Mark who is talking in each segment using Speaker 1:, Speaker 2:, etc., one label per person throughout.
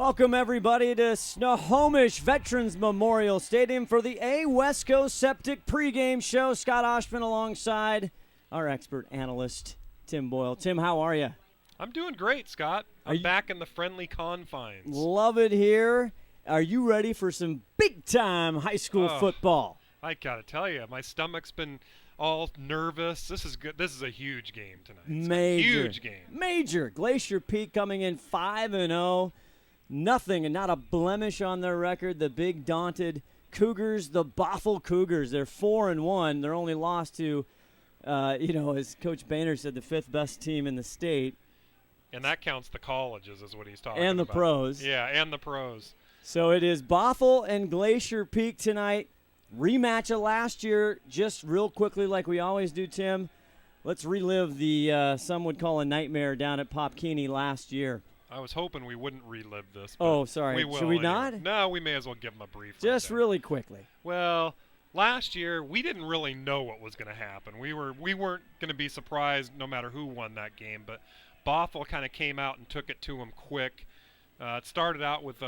Speaker 1: Welcome, everybody, to Snohomish Veterans Memorial Stadium for the A Wesco Septic pregame show. Scott Oshman alongside our expert analyst, Tim Boyle. Tim, how are you?
Speaker 2: I'm doing great, Scott. I'm back in the friendly confines.
Speaker 1: Love it here. Are you ready for some big-time high school football?
Speaker 2: I got to tell you, my stomach's been all nervous. This is good. This is a huge game tonight. It's a huge game.
Speaker 1: Major. Glacier Peak coming in 5-0. Nothing and not a blemish on their record. The big daunted Cougars, the Bothell Cougars. They're 4-1. They're only lost to, as Coach Boehner said, the fifth best team in the state.
Speaker 2: And that counts the colleges is what he's talking about.
Speaker 1: And the pros.
Speaker 2: Yeah, and the pros.
Speaker 1: So it is Bothell and Glacier Peak tonight. Rematch of last year, just real quickly like we always do, Tim. Let's relive the, some would call a nightmare down at Popkini last year.
Speaker 2: I was hoping we wouldn't relive this.
Speaker 1: Oh, sorry.
Speaker 2: We will
Speaker 1: Should we
Speaker 2: anyway.
Speaker 1: not?
Speaker 2: No, we may as well give them a brief.
Speaker 1: Just
Speaker 2: rundown.
Speaker 1: really quickly.
Speaker 2: Well, last year we didn't really know what was going to happen. We weren't going to be surprised no matter who won that game, but Bothell kind of came out and took it to them quick. It started out with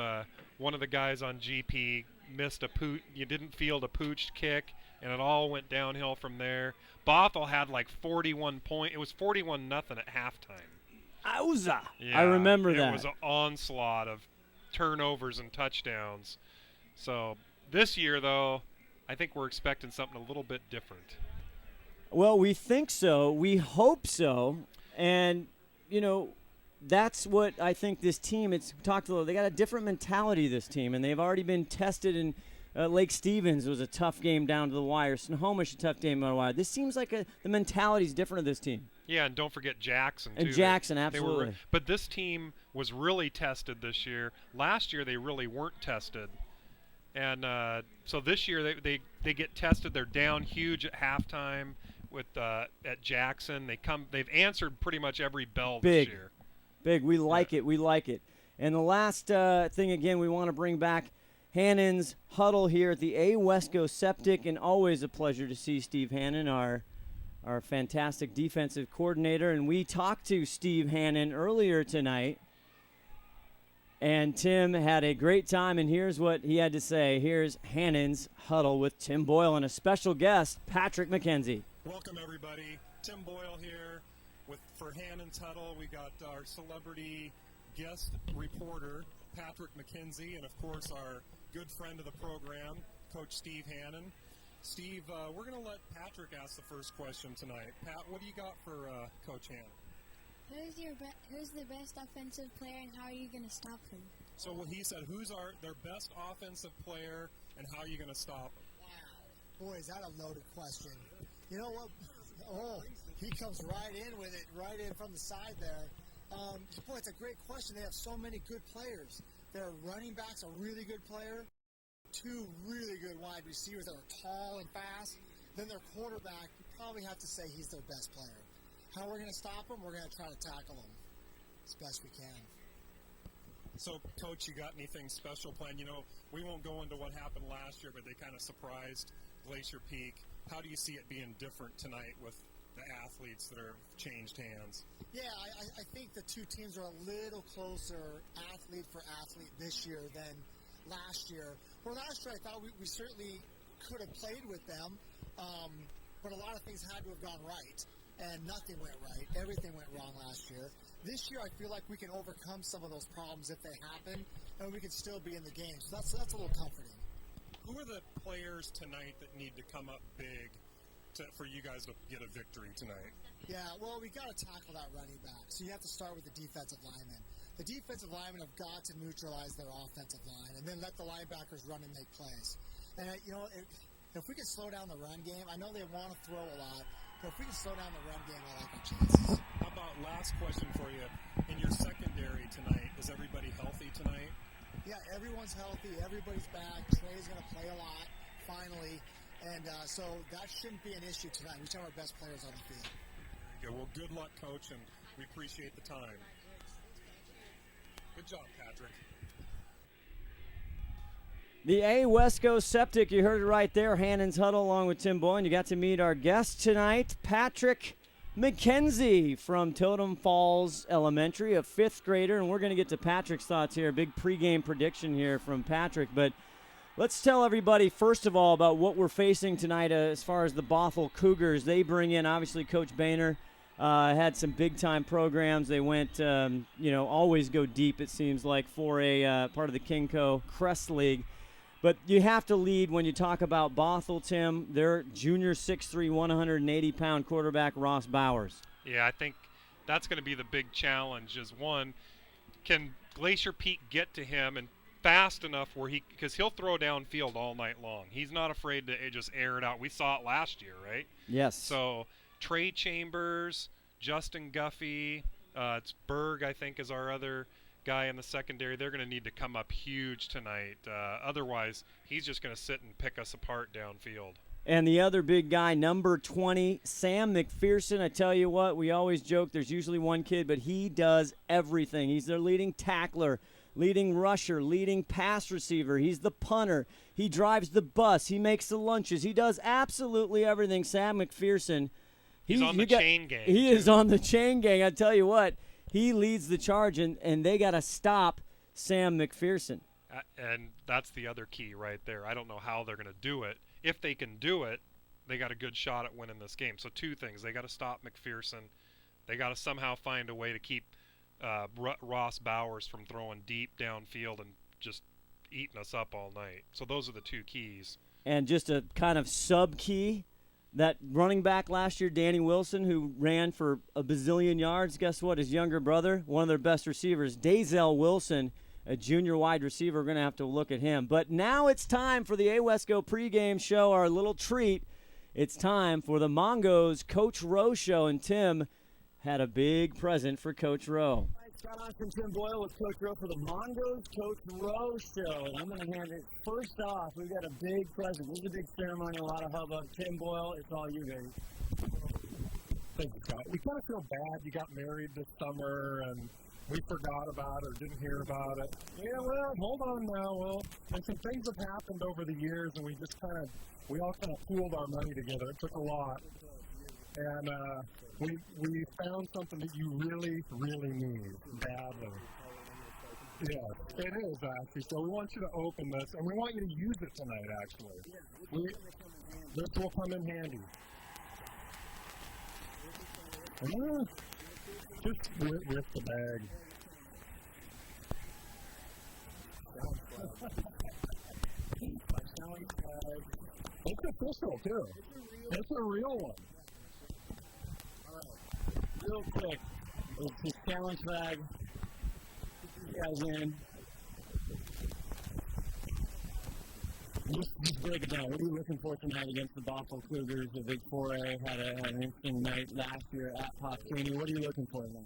Speaker 2: one of the guys on GP missed you didn't field a pooched kick, and it all went downhill from there. Bothell had like 41 points. It was 41-0 at halftime.
Speaker 1: Ouza!
Speaker 2: Yeah,
Speaker 1: I remember that.
Speaker 2: It was an onslaught of turnovers and touchdowns. So this year, though, I think we're expecting something a little bit different.
Speaker 1: Well, we think so. We hope so. And, that's what I think this team, they got a different mentality, this team, and they've already been tested in Lake Stevens was a tough game down to the wire. Snohomish, a tough game down to the wire. This seems like the mentality is different of this team.
Speaker 2: Yeah, and don't forget Jackson, too.
Speaker 1: And Jackson, absolutely.
Speaker 2: But this team was really tested this year. Last year, they really weren't tested. And so this year, they get tested. They're down huge at halftime at Jackson. They've answered pretty much every bell this year.
Speaker 1: Big. We like it. We like it. And the last thing, again, we want to bring back Hannon's huddle here at the A Wesco Septic, and always a pleasure to see Steve Hannon, our fantastic defensive coordinator. And we talked to Steve Hannon earlier tonight, and Tim had a great time, and here's what he had to say. Here's Hannon's huddle with Tim Boyle and a special guest, Patrick McKenzie.
Speaker 3: Welcome, everybody. Tim Boyle here for Hannon's huddle. We got our celebrity guest reporter, Patrick McKenzie, and, of course, our good friend of the program, Coach Steve Hannon. Steve, we're going to let Patrick ask the first question tonight. Pat, what do you got for Coach Hannon?
Speaker 4: Who's the best offensive player, and how are you going to stop him?
Speaker 3: So what he said, who's their best offensive player, and how are you going to stop him?
Speaker 5: Wow. Boy, is that a loaded question. You know what? Oh, he comes right in with it, right in from the side there. Boy, it's a great question. They have so many good players. Their running back's a really good player. Two really good wide receivers that are tall and fast. Then their quarterback, you probably have to say he's their best player. How we're going to stop him? We're going to try to tackle him as best we can.
Speaker 3: So, Coach, you got anything special planned? We won't go into what happened last year, but they kind of surprised Glacier Peak. How do you see it being different tonight with the athletes that have changed hands?
Speaker 5: Yeah, I think the two teams are a little closer athlete for athlete this year than last year. Well, last year I thought we certainly could have played with them, but a lot of things had to have gone right, and nothing went right. Everything went wrong last year. This year I feel like we can overcome some of those problems if they happen, and we can still be in the game. So that's a little comforting.
Speaker 3: Who are the players tonight that need to come up big for you guys to get a victory tonight?
Speaker 5: Yeah, well, we got to tackle that running back. So you have to start with the defensive linemen. The defensive linemen have got to neutralize their offensive line and then let the linebackers run and make plays. And, if we can slow down the run game, I know they want to throw a lot, but if we can slow down the run game, I like our chances.
Speaker 3: How about last question for you? In your secondary tonight, is everybody healthy tonight?
Speaker 5: Yeah, everyone's healthy. Everybody's back. Trey's going to play a lot, finally. And so that shouldn't be an issue tonight. We have our best players on the field.
Speaker 3: Very good. Well, good luck, Coach, and we appreciate the time. Good job, Patrick.
Speaker 1: The A Wesco Septic, you heard it right there. Hannon's huddle along with Tim Boyle. You got to meet our guest tonight, Patrick Mackenzie from Totem Falls Elementary, a 5th grader, and we're going to get to Patrick's thoughts here. A big pregame prediction here from Patrick, but let's tell everybody, first of all, about what we're facing tonight as far as the Bothell Cougars. They bring in, obviously, Coach Boehner. Had some big-time programs. They went, always go deep, it seems like, for a part of the Kingco Crest League. But you have to lead when you talk about Bothell, Tim. Their junior 6'3", 180-pound quarterback, Ross Bowers.
Speaker 2: Yeah, I think that's going to be the big challenge is, one, can Glacier Peak get to him and fast enough where because he'll throw downfield all night long. He's not afraid to just air it out. We saw it last year, right?
Speaker 1: Yes.
Speaker 2: So Trey Chambers, Justin Guffey, it's Berg, I think, is our other guy in the secondary. They're going to need to come up huge tonight. Otherwise, he's just going to sit and pick us apart downfield.
Speaker 1: And the other big guy, number 20, Sam McPherson. I tell you what, we always joke there's usually one kid, but he does everything. He's their leading tackler, leading rusher, leading pass receiver. He's the punter. He drives the bus. He makes the lunches. He does absolutely everything. Sam McPherson.
Speaker 2: He's on the chain gang.
Speaker 1: He is on the chain gang. I tell you what, he leads the charge, and they got to stop Sam McPherson.
Speaker 2: And that's the other key right there. I don't know how they're going to do it. If they can do it, they got a good shot at winning this game. So two things. They got to stop McPherson. They got to somehow find a way to keep Ross Bowers from throwing deep downfield and just eating us up all night. So those are the two keys.
Speaker 1: And just a kind of sub-key, that running back last year, Danny Wilson, who ran for a bazillion yards, guess what? His younger brother, one of their best receivers, Dazell Wilson, a junior wide receiver. We're going to have to look at him. But now it's time for the AWESCO pregame show, our little treat. It's time for the Mongo's Coach Rowe Show, and Tim had a big present for Coach Rowe.
Speaker 6: Scott Austin, Tim Boyle with Coach Rowe for the Mongo's Coach Rowe Show. And I'm going to hand it first off. We've got a big present. This is a big ceremony, a lot of hubbub. Tim Boyle, it's all you guys.
Speaker 3: Thank you, Scott. We kind of feel bad you got married this summer and we forgot about it or didn't hear about it. Yeah, well, hold on now. Well, and some things have happened over the years, and we all kind of pooled our money together. It took a lot. And we found something that you really, really need badly. Yeah, it is, actually. So we want you to open this, and we want you to use it tonight, actually. This will come in handy. Just with the bag. It's official, too. It's a real one.
Speaker 6: Real quick, it's his challenge flag. You guys in. Just break it down. What are you looking for tonight against the Bothell Cougars? The Big 4A had an interesting night last year at Popsini. What are you looking for now?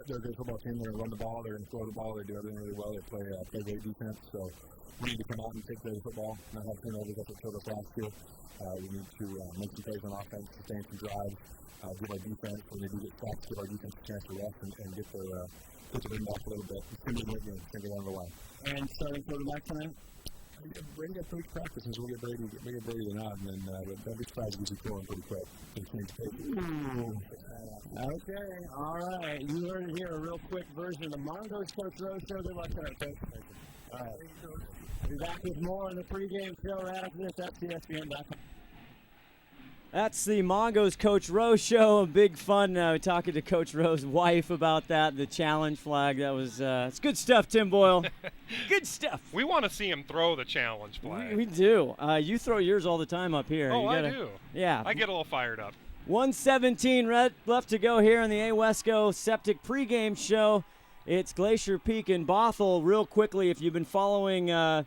Speaker 3: They're a good football team. They're going to run the ball. They're going to throw the ball. They do everything really well. They play great defense. So we need to come out and take care of the football, not have turnovers up at Silver last year. We need to make some plays on offense, sustain some drives, give our defense, when they do get sacks, give our defense a chance to rest and get their ring off a little bit. It's going to be a great game. It's going to be one of the one.
Speaker 6: And starting quarterback tonight?
Speaker 3: Brady got 3 practices. We'll get Brady the nod, and then don't be surprised if we throw him pretty quick.
Speaker 6: Okay, all right. You heard it here, a real quick version of the Mongo's Coach Rowe Show. Good luck tonight, Coach. All right. We'll be back with more on the pregame show right after this at CSBN.com.
Speaker 1: That's the Mongo's Coach Rowe Show. Big fun talking to Coach Rowe's wife about that, the challenge flag. That was it's good stuff, Tim Boyle. Good stuff.
Speaker 2: We want to see him throw the challenge flag.
Speaker 1: We do. You throw yours all the time up here.
Speaker 2: Oh, I do.
Speaker 1: Yeah.
Speaker 2: I get a little fired up.
Speaker 1: 1:17 left to go here on the AWESCO Septic pregame show. It's Glacier Peak and Bothell. Real quickly, if you've been following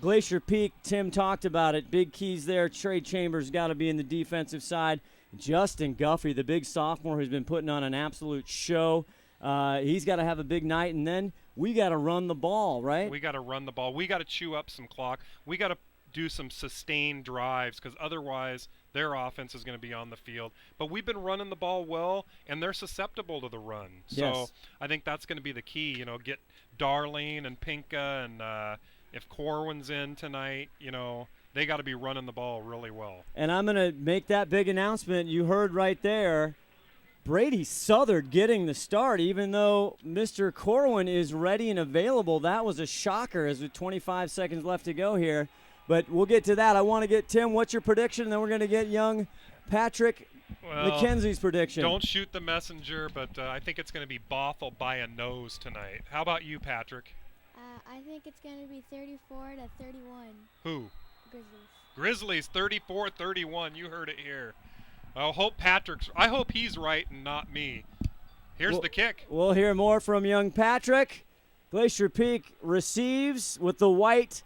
Speaker 1: Glacier Peak, Tim talked about it. Big keys there. Trey Chambers got to be in the defensive side. Justin Guffey, the big sophomore who's been putting on an absolute show. He's got to have a big night, and then we got to run the ball, right?
Speaker 2: We got to run the ball. We got to chew up some clock. We got to do some sustained drives because otherwise their offense is going to be on the field. But we've been running the ball well, and they're susceptible to the run.
Speaker 1: Yes.
Speaker 2: So I think that's going to be the key. Get Darlene and Pinka and if Corwin's in tonight, they got to be running the ball really well.
Speaker 1: And I'm going to make that big announcement. You heard right there. Brady Southard getting the start, even though Mr. Corwin is ready and available. That was a shocker as with 25 seconds left to go here. But we'll get to that. I want to get, Tim, what's your prediction? And then we're going to get young Patrick McKenzie's prediction.
Speaker 2: Don't shoot the messenger, but I think it's going to be Bothell by a nose tonight. How about you, Patrick?
Speaker 4: I think it's going to be 34-31.
Speaker 2: Who?
Speaker 4: Grizzlies.
Speaker 2: Grizzlies, 34-31. You heard it here. I hope he's right and not me. Here's the kick.
Speaker 1: We'll hear more from young Patrick. Glacier Peak receives with the white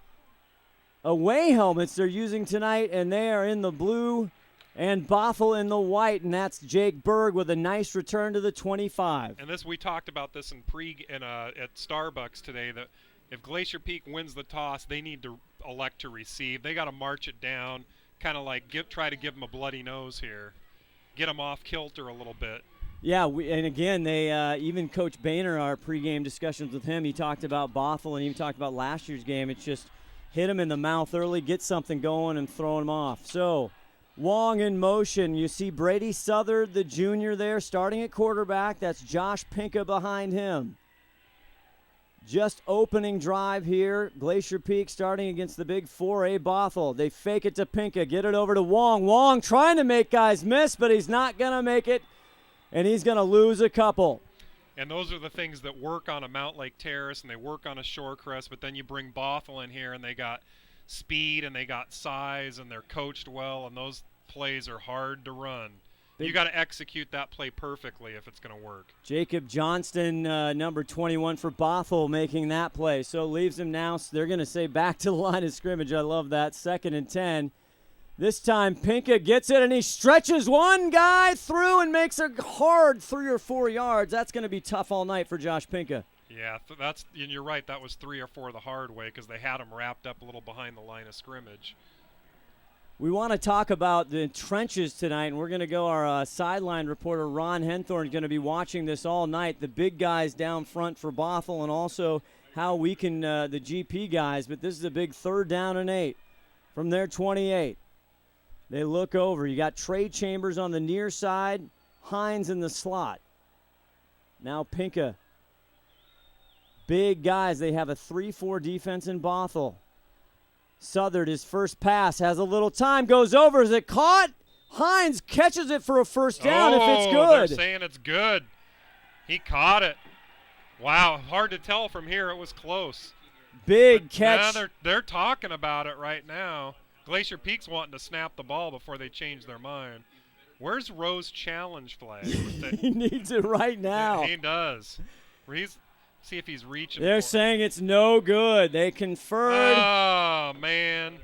Speaker 1: away helmets they're using tonight, and they are in the blue, and Bothell in the white, and that's Jake Berg with a nice return to the 25.
Speaker 2: And we talked about this at Starbucks today, that if Glacier Peak wins the toss, they need to elect to receive. They got to march it down, kind of like try to give them a bloody nose here, get them off kilter a little bit.
Speaker 1: Yeah, and again, they even Coach Boehner, our pregame discussions with him, he talked about Bothell and even talked about last year's game. It's just hit him in the mouth early, get something going, and throw him off. So Wong in motion. You see Brady Southard, the junior there, starting at quarterback. That's Josh Pinka behind him. Just opening drive here. Glacier Peak starting against the big 4A Bothell. They fake it to Pinka, get it over to Wong. Wong trying to make guys miss, but he's not going to make it, and he's going to lose a couple.
Speaker 2: And those are the things that work on a Mount Lake Terrace and they work on a Shorecrest, but then you bring Bothell in here and they got speed and they got size and they're coached well, and those plays are hard to run. You got to execute that play perfectly if it's going to work.
Speaker 1: Jacob Johnston, number 21 for Bothell, making that play. So leaves him now. So they're going to say back to the line of scrimmage. I love that. 2nd and 10. This time Pinka gets it, and he stretches one guy through and makes a hard 3 or 4 yards. That's going to be tough all night for Josh Pinka.
Speaker 2: Yeah, and you're right. That was 3 or 4 the hard way because they had him wrapped up a little behind the line of scrimmage.
Speaker 1: We want to talk about the trenches tonight, and we're going to go. Our sideline reporter, Ron Henthorn, is going to be watching this all night. The big guys down front for Bothell, and also how we can, the GP guys. But this is a big 3rd down and 8 from their 28. They look over. You got Trey Chambers on the near side, Hines in the slot. Now Pinka. Big guys. They have a 3-4 defense in Bothell. Southard, his first pass, has a little time, goes over. Is it caught? Hines catches it for a first down if it's good.
Speaker 2: They're saying it's good. He caught it. Wow, hard to tell from here. It was close.
Speaker 1: Big catch.
Speaker 2: They're talking about it right now. Glacier Peak's wanting to snap the ball before they change their mind. Where's Rowe's challenge flag?
Speaker 1: He needs it right now.
Speaker 2: Yeah, he does. See if he's reaching.
Speaker 1: They're saying it's no good. They conferred.
Speaker 2: Oh, man.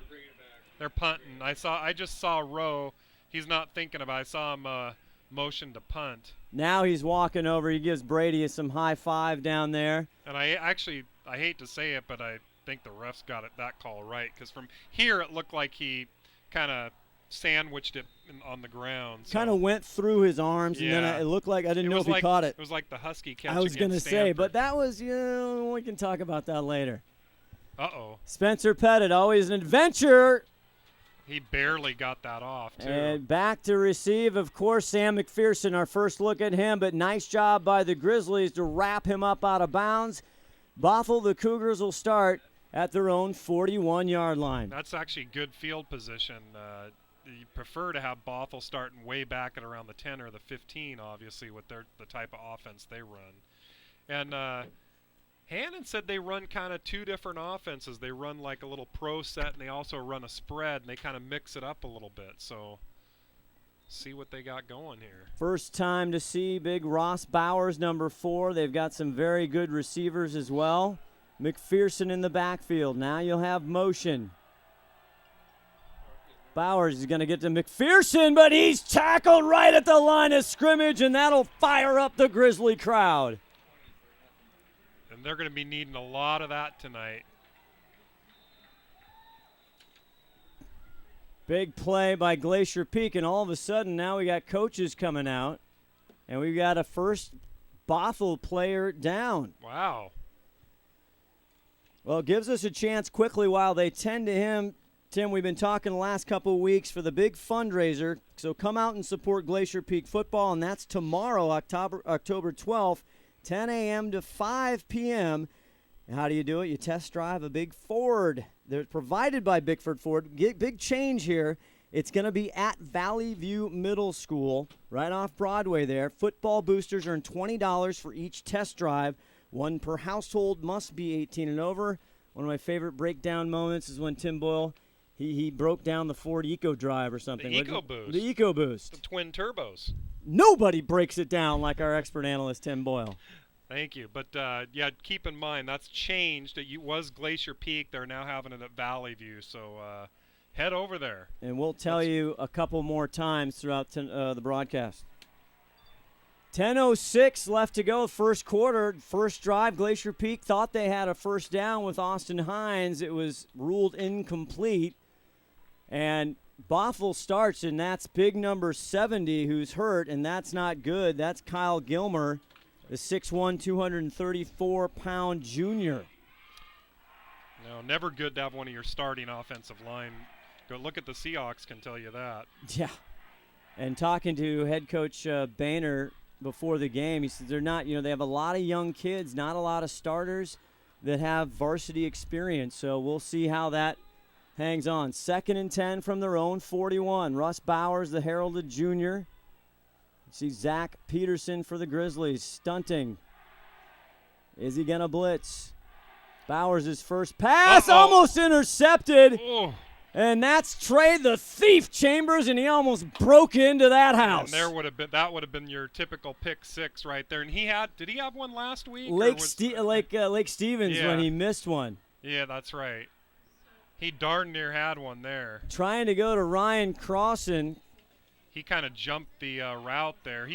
Speaker 2: They're punting. I just saw Rowe. He's not thinking about it. I saw him motion to punt.
Speaker 1: Now he's walking over. He gives Brady some high five down there.
Speaker 2: And I hate to say it, but I think the refs got that call right, because from here it looked like he kind of sandwiched it on the ground. So.
Speaker 1: Kind of went through his arms,
Speaker 2: yeah.
Speaker 1: And then it looked like I didn't know if he caught it.
Speaker 2: It was like the Husky catch.
Speaker 1: I was going to say, but that was, we can talk about that later.
Speaker 2: Uh-oh.
Speaker 1: Spencer Pettit, always an adventure.
Speaker 2: He barely got that off, too.
Speaker 1: And back to receive, of course, Sam McPherson, our first look at him, but nice job by the Grizzlies to wrap him up out of bounds. Bothell, the Cougars will start at their own 41-yard line.
Speaker 2: That's actually good field position. You prefer to have Bothell starting way back at around the 10 or the 15, obviously, with the type of offense they run. And Hannon said they run kind of 2 different offenses. They run like a little pro set, and they also run a spread, and they kind of mix it up a little bit. So see what they got going here.
Speaker 1: First time to see big Ross Bowers, number 4. They've got some very good receivers as well. McPherson in the backfield. Now you'll have motion. Bowers is going to get to McPherson, but he's tackled right at the line of scrimmage, and that'll fire up the Grizzly crowd.
Speaker 2: And they're going to be needing a lot of that tonight.
Speaker 1: Big play by Glacier Peak, and all of a sudden now we got coaches coming out, and we've got a first Bothell player down.
Speaker 2: Wow.
Speaker 1: Well, it gives us a chance quickly while they tend to him Tim, we've been talking the last couple of weeks for the big fundraiser, so come out and support Glacier Peak football, and that's tomorrow, October 12th, 10 a.m. to 5 p.m. And how do you do it? You test drive a big Ford. They're provided by Bickford Ford. Big change here. It's going to be at Valley View Middle School, right off Broadway there. Football boosters earn $20 for each test drive. One per household, must be 18 and over. One of my favorite breakdown moments is when Tim Boyle, he broke down the Ford EcoDrive or something.
Speaker 2: The EcoBoost.
Speaker 1: The EcoBoost.
Speaker 2: The twin turbos.
Speaker 1: Nobody breaks it down like our expert analyst, Tim Boyle.
Speaker 2: Thank you. But, yeah, keep in mind, that's changed. It was Glacier Peak. They're now having it at Valley View, so head over there.
Speaker 1: And we'll tell you a couple more times throughout the broadcast. 10:06 left to go, first quarter, first drive. Glacier Peak thought they had a first down with Austin Hines. It was ruled incomplete. And Bothell starts, and that's big number 70 who's hurt, and that's not good. That's Kyle Gilmer, the 6'1", 234-pound junior.
Speaker 2: No, never good to have one of your starting offensive line. Go look at the Seahawks can tell you that.
Speaker 1: Yeah. And talking to head coach Boehner before the game, he said they're not, they have a lot of young kids, not a lot of starters that have varsity experience. So we'll see how that hangs on. 2nd and 10 from their own 41. Russ Bowers, the heralded junior. See Zach Peterson for the Grizzlies stunting. Is he going to blitz? Bowers' first pass almost intercepted.
Speaker 2: Oh.
Speaker 1: And that's Trey the Thief Chambers, and he almost broke into that house.
Speaker 2: And that would have been your typical pick six right there. And did he have one last week?
Speaker 1: Lake Stevens when he missed one.
Speaker 2: Yeah, that's right. He darn near had one there.
Speaker 1: Trying to go to Ryan Crossan.
Speaker 2: He kind of jumped the route there.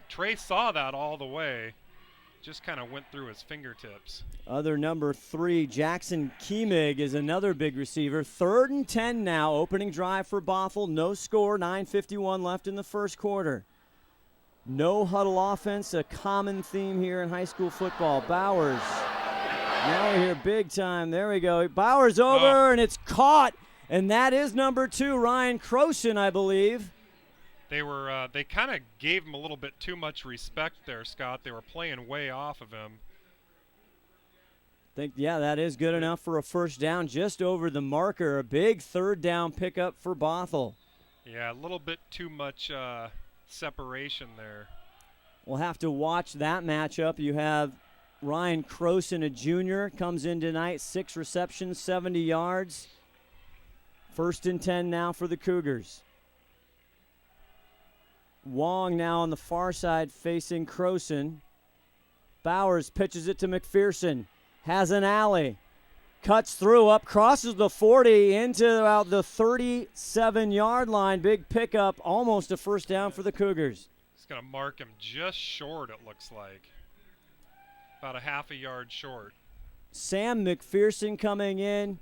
Speaker 2: Trey saw that all the way. Just kind of went through his fingertips.
Speaker 1: Other number 3, Jackson Kiemig, is another big receiver. 3rd and 10 now. Opening drive for Bothell. No score. 9:51 left in the first quarter. No huddle offense, a common theme here in high school football. Bowers. Now we're here big time. There we go. Bowers over, and it's caught. And that is number 2, Ryan Crossan, I believe.
Speaker 2: They kind of gave him a little bit too much respect there, Scott. They were playing way off of him.
Speaker 1: That is good enough for a first down, just over the marker. A big 3rd down pickup for Bothell.
Speaker 2: Yeah, a little bit too much separation there.
Speaker 1: We'll have to watch that matchup. You have Ryan Crossan, a junior, comes in tonight, 6 receptions, 70 yards. 1st and 10 now for the Cougars. Wong now on the far side facing Crossan. Bowers pitches it to McPherson. Has an alley. Cuts through, up, crosses the 40 into about the 37-yard line. Big pickup, almost a first down for the Cougars.
Speaker 2: He's going to mark him just short, it looks like. About a half a yard short.
Speaker 1: Sam McPherson coming in.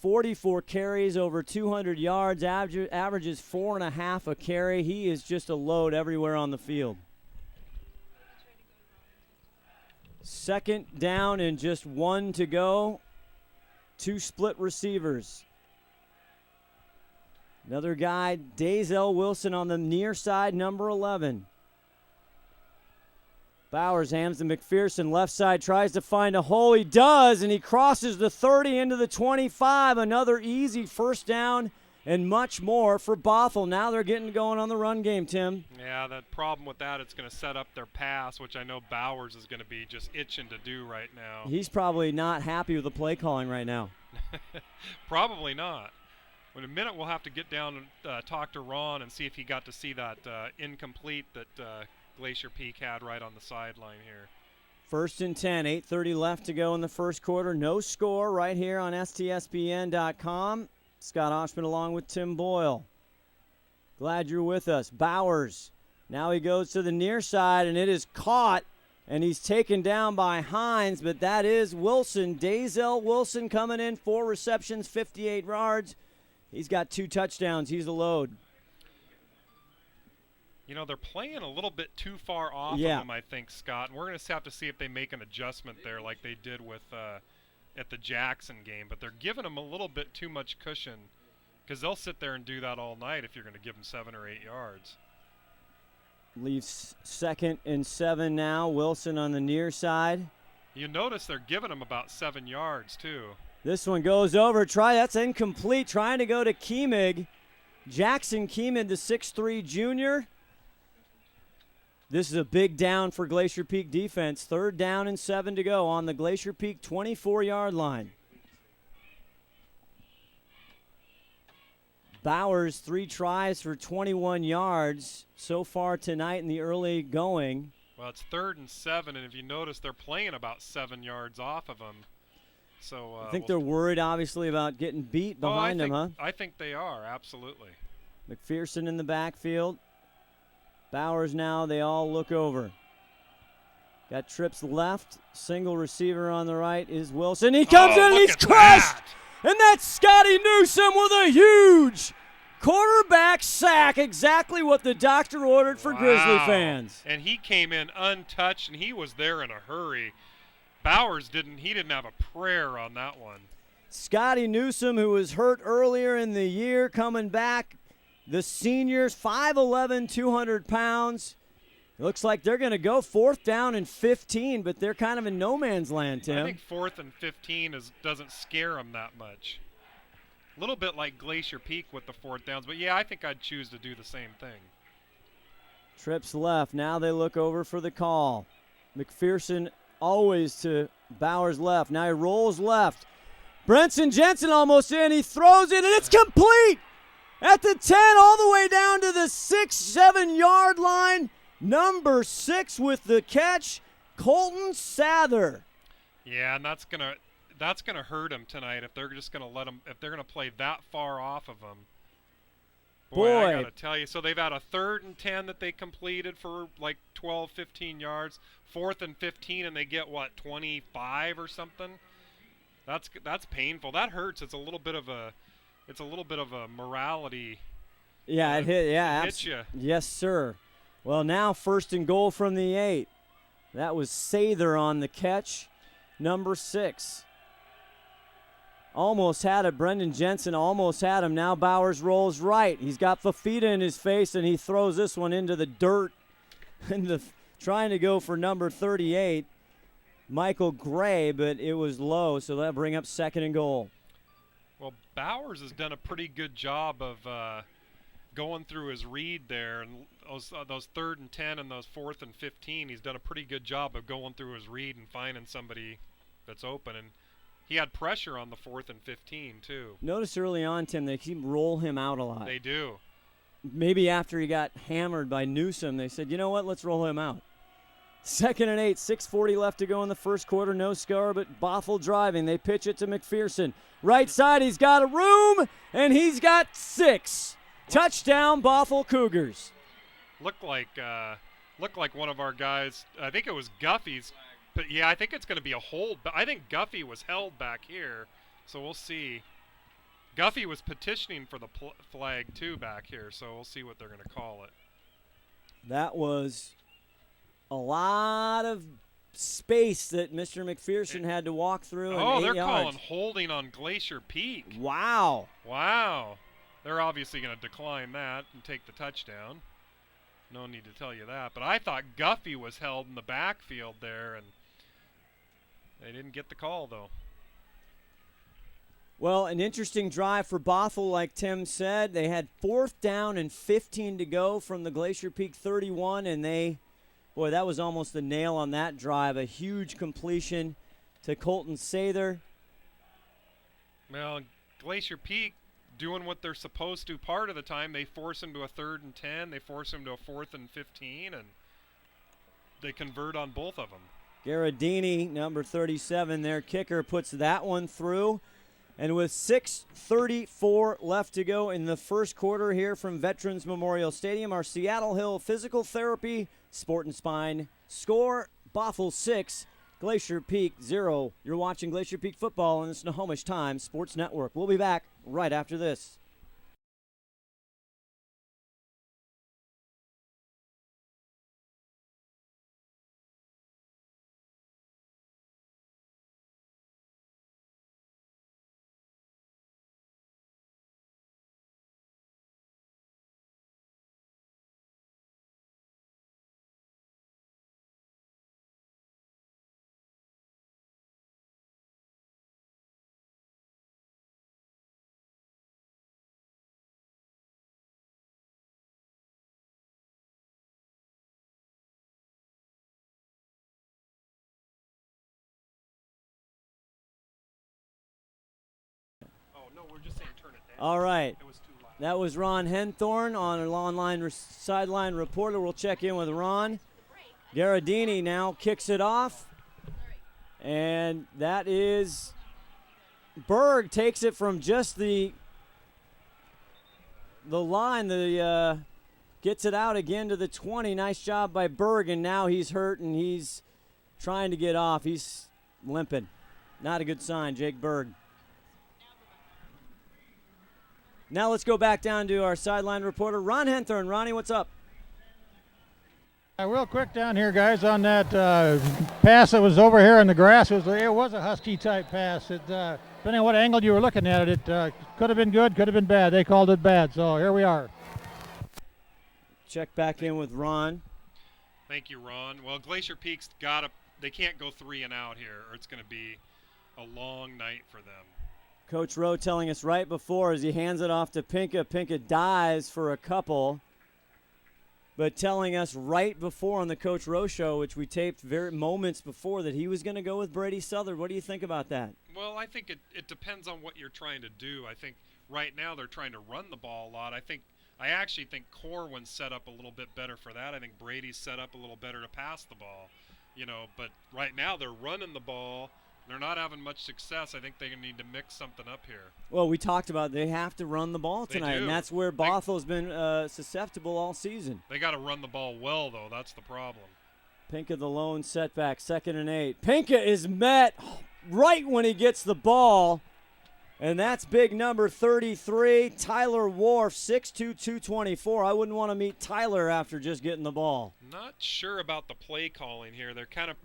Speaker 1: 44 carries, over 200 yards, averages 4.5 a carry. He is just a load everywhere on the field. 2nd down and just 1 to go. 2 split receivers. Another guy, Dazel Wilson on the near side, number 11. Bowers hands to McPherson, left side, tries to find a hole. He does, and he crosses the 30 into the 25. Another easy first down and much more for Bothell. Now they're getting going on the run game, Tim.
Speaker 2: Yeah, the problem with that, it's going to set up their pass, which I know Bowers is going to be just itching to do right now.
Speaker 1: He's probably not happy with the play calling right now.
Speaker 2: Probably not. In a minute, we'll have to get down and talk to Ron and see if he got to see that incomplete that Glacier Peak had right on the sideline here.
Speaker 1: 1st and 10, 8:30 left to go in the first quarter. No score right here on STSBN.com. Scott Oshman along with Tim Boyle. Glad you're with us. Bowers. Now he goes to the near side, and it is caught, and he's taken down by Hines, but that is Wilson. Dazel Wilson coming in, 4 receptions, 58 yards. He's got 2 touchdowns. He's a load.
Speaker 2: They're playing a little bit too far off of him, I think, Scott. And we're going to have to see if they make an adjustment there like they did with at the Jackson game. But they're giving him a little bit too much cushion because they'll sit there and do that all night if you're going to give them 7 or 8 yards.
Speaker 1: Leaves 2nd and 7 now. Wilson on the near side.
Speaker 2: You notice they're giving him about 7 yards, too.
Speaker 1: This one goes over. That's incomplete. Trying to go to Keemig. Jackson Keemig, the 6'3 junior. This is a big down for Glacier Peak defense. 3rd down and 7 to go on the Glacier Peak 24-yard line. Bowers, 3 tries for 21 yards so far tonight in the early going.
Speaker 2: Well, it's 3rd and 7, and if you notice, they're playing about 7 yards off of him. So
Speaker 1: I think they're worried, obviously, about getting beat behind them, huh?
Speaker 2: I think they are, absolutely.
Speaker 1: McPherson in the backfield. Bowers now, they all look over. Got trips left. Single receiver on the right is Wilson. He comes in and he's crushed! And that's Scotty Newsome with a huge quarterback sack. Exactly what the doctor ordered for Grizzly fans.
Speaker 2: And he came in untouched, and he was there in a hurry. Bowers didn't have a prayer on that one.
Speaker 1: Scotty Newsome, who was hurt earlier in the year, coming back. The seniors, 5'11", 200 pounds. It looks like they're going to go 4th down and 15, but they're kind of in no man's land, Tim.
Speaker 2: I think 4th and 15 doesn't scare them that much. A little bit like Glacier Peak with the 4th downs, but yeah, I think I'd choose to do the same thing.
Speaker 1: Trips left. Now they look over for the call. McPherson always to Bowers left. Now he rolls left. Brenson Jensen almost in. He throws it, and it's complete at the 10 all the way down to the 6-7 yard line. Number 6 with the catch, Colton Sather.
Speaker 2: Yeah, and that's gonna hurt him tonight if they're just gonna let him, if they're gonna play that far off of him. Boy, I gotta tell you. So they've had a 3rd and 10 that they completed for like 12, 15 yards. 4th and 15, and they get what, 25 or something. That's painful. That hurts. It's a little bit of a morality.
Speaker 1: Yeah, it hit. Yeah,
Speaker 2: it hits you.
Speaker 1: Yes, sir. Well, now 1st and goal from the 8. That was Sather on the catch, number 6. Almost had it. Brendan Jensen almost had him. Now Bowers rolls right. He's got Fafita in his face, and he throws this one into the dirt. Trying to go for number 38, Michael Gray, but it was low, so that'll bring up 2nd and goal.
Speaker 2: Well, Bowers has done a pretty good job of going through his read there, and those 3rd and 10 and those 4th and 15, he's done a pretty good job of going through his read and finding somebody that's open. And he had pressure on the 4th and 15 too.
Speaker 1: Notice early on, Tim, they keep roll him out a lot.
Speaker 2: They do.
Speaker 1: Maybe after he got hammered by Newsome, they said, you know what, let's roll him out. 2nd and 8, 6:40 left to go in the first quarter. No score, but Bothell driving. They pitch it to McPherson. Right side, he's got a room, and he's got 6. Touchdown, Bothell Cougars.
Speaker 2: Looked like one of our guys. I think it was Guffey's. But yeah, I think it's going to be a hold. But I think Guffey was held back here, so we'll see. Guffey was petitioning for the flag too back here, so we'll see what they're going to call it.
Speaker 1: That was a lot of space that Mr. McPherson had to walk through.
Speaker 2: Oh, they're
Speaker 1: 8 yards.
Speaker 2: calling holding on Glacier Peak.
Speaker 1: Wow.
Speaker 2: Wow. They're obviously going to decline that and take the touchdown. No need to tell you that. But I thought Guffey was held in the backfield there, and they didn't get the call, though.
Speaker 1: Well, an interesting drive for Bothell, like Tim said. They had 4th down and 15 to go from the Glacier Peak 31, and boy, that was almost the nail on that drive. A huge completion to Colton Sather.
Speaker 2: Well, Glacier Peak doing what they're supposed to part of the time. They force him to a 3rd and 10. They force him to a 4th and 15, and they convert on both of them.
Speaker 1: Garadini, number 37, their kicker, puts that one through. And with 6:34 left to go in the first quarter here from Veterans Memorial Stadium, our Seattle Hill Physical Therapy Sport and Spine score, Bothell 6, Glacier Peak 0. You're watching Glacier Peak football on the Snohomish Times Sports Network. We'll be back right after this.
Speaker 2: No, we're just saying turn it down.
Speaker 1: All right.
Speaker 2: It was too loud.
Speaker 1: That was Ron Henthorn on our sideline reporter. We'll check in with Ron. Garadini now kicks it off. And that is Berg takes it from just the line. Gets it out again to the 20. Nice job by Berg, and now he's hurt and he's trying to get off. He's limping. Not a good sign, Jake Berg. Now let's go back down to our sideline reporter, Ron Henthorn. Ronnie, what's up?
Speaker 7: Real quick down here, guys, on that pass that was over here in the grass. It was a Husky-type pass. Depending on what angle you were looking at it, it could have been good, could have been bad. They called it bad, so here we are.
Speaker 1: Check back in with Ron.
Speaker 2: Thank you, Ron. Well, Glacier Peak's they can't go 3 and out here, or it's going to be a long night for them.
Speaker 1: Coach Rowe telling us right before as he hands it off to Pinka. Pinka dives for a couple. But telling us right before on the Coach Rowe show, which we taped moments before, that he was going to go with Brady Southard. What do you think about that?
Speaker 2: Well, I think it depends on what you're trying to do. I think right now they're trying to run the ball a lot. I actually think Corwin's set up a little bit better for that. I think Brady's set up a little better to pass the ball. But right now they're running the ball. They're not having much success. I think they need to mix something up here.
Speaker 1: Well, we talked about they have to run the ball tonight, and that's where Bothell's been susceptible all season.
Speaker 2: They got to run the ball well, though. That's the problem.
Speaker 1: Pinka the lone setback, 2nd and 8. Pinka is met right when he gets the ball, and that's big number 33, Tyler Wharf, 6'2", 224. I wouldn't want to meet Tyler after just getting the ball.
Speaker 2: Not sure about the play calling here.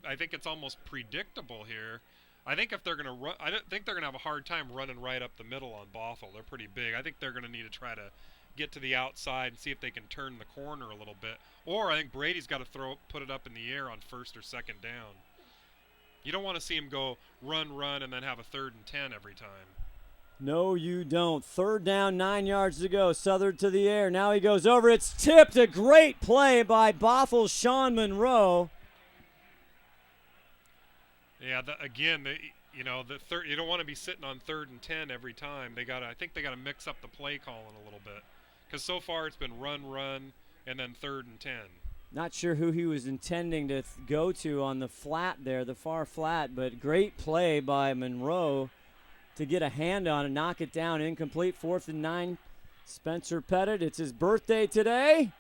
Speaker 2: I think it's almost predictable here. I think if they're going to run, I don't think they're going to have a hard time running right up the middle on Bothell. They're pretty big. I think they're going to need to try to get to the outside and see if they can turn the corner a little bit. Or I think Brady's got to put it up in the air on 1st or 2nd down. You don't want to see him go run, and then have a 3rd and 10 every time.
Speaker 1: No, you don't. 3rd down, 9 yards to go. Southern to the air. Now he goes over. It's tipped. A great play by Bothell's Sean Monroe.
Speaker 2: Yeah, you don't want to be sitting on 3rd and 10 every time. I think they got to mix up the play calling a little bit, because so far it's been run, and then 3rd and 10.
Speaker 1: Not sure who he was intending to go to on the flat there, the far flat, but great play by Monroe to get a hand on it, knock it down, incomplete. 4th and 9. Spencer Pettit, it's his birthday today.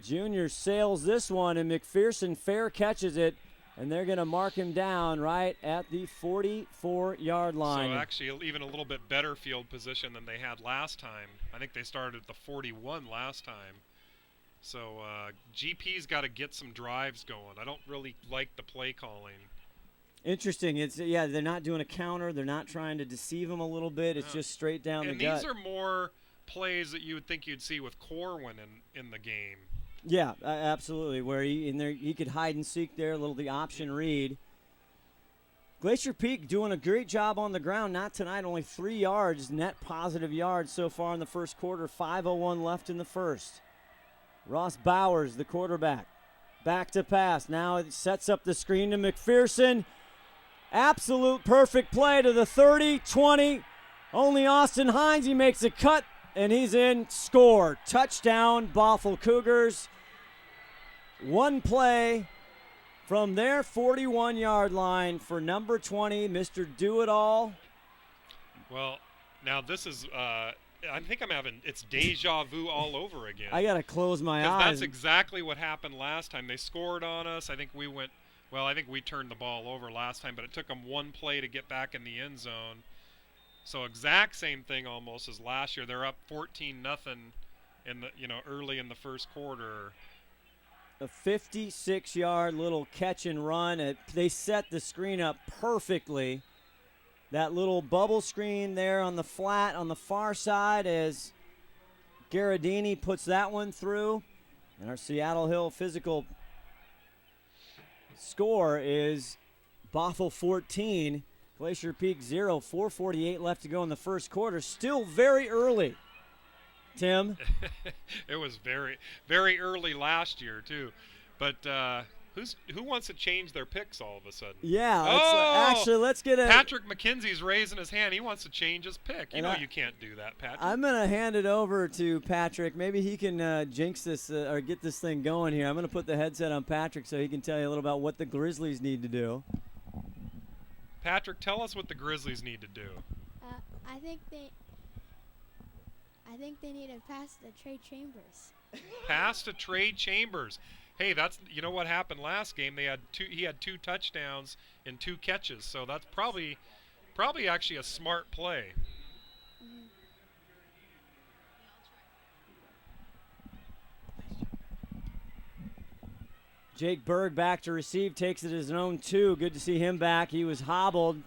Speaker 1: Junior sails this one, and McPherson fair catches it. And they're going to mark him down right at the 44-yard line.
Speaker 2: So actually even a little bit better field position than they had last time. I think they started at the 41 last time. So GP's got to get some drives going. I don't really like the play calling.
Speaker 1: Interesting. They're not doing a counter. They're not trying to deceive him a little bit. It's just straight down the gut.
Speaker 2: And these are more plays that you would think you'd see with Corwin in the game.
Speaker 1: Yeah, absolutely. Where he could hide and seek there, a little the option read. Glacier Peak doing a great job on the ground. Not tonight, only 3 yards, net positive yards so far in the first quarter. 5:01 left in the first. Ross Bowers, the quarterback, back to pass. Now it sets up the screen to McPherson. Absolute perfect play to the 30, 20. Only Austin Hines, he makes a cut, and he's in. Score. Touchdown, Bothell Cougars. One play from their 41-yard line for number 20, Mr. Do-It-All.
Speaker 2: Well, now this is, I think it's deja vu all over again.
Speaker 1: I got to close my eyes.
Speaker 2: That's exactly what happened last time. They scored on us. I think we turned the ball over last time, but it took them one play to get back in the end zone. So exact same thing almost as last year. They're up 14-0 early in the first quarter.
Speaker 1: A 56-yard little catch and run. They set the screen up perfectly. That little bubble screen there on the flat on the far side as Garadini puts that one through. And our Seattle Hill physical score is Bothell 14, Glacier Peak 0, 4:48 left to go in the first quarter. Still very early, Tim.
Speaker 2: It was very, very early last year, too. But, Who wants to change their picks all of a sudden?
Speaker 1: Yeah.
Speaker 2: Oh!
Speaker 1: Let's get a.
Speaker 2: Patrick McKenzie's raising his hand. He wants to change his pick. You
Speaker 1: And
Speaker 2: you can't do that, Patrick.
Speaker 1: I'm going to hand it over to Patrick. Maybe he can jinx this or get this thing going here. I'm going to put the headset on Patrick so he can tell you a little about what the Grizzlies need to do.
Speaker 2: Patrick, tell us what the Grizzlies need to do.
Speaker 4: I think they need to pass the Trey Chambers.
Speaker 2: Pass to Trey Chambers. Hey, that's what happened last game. He had 2 touchdowns in 2 catches, so that's probably actually a smart play.
Speaker 4: Mm-hmm.
Speaker 1: Jake Berg back to receive, takes it as an own 2. Good to see him back. He was hobbled.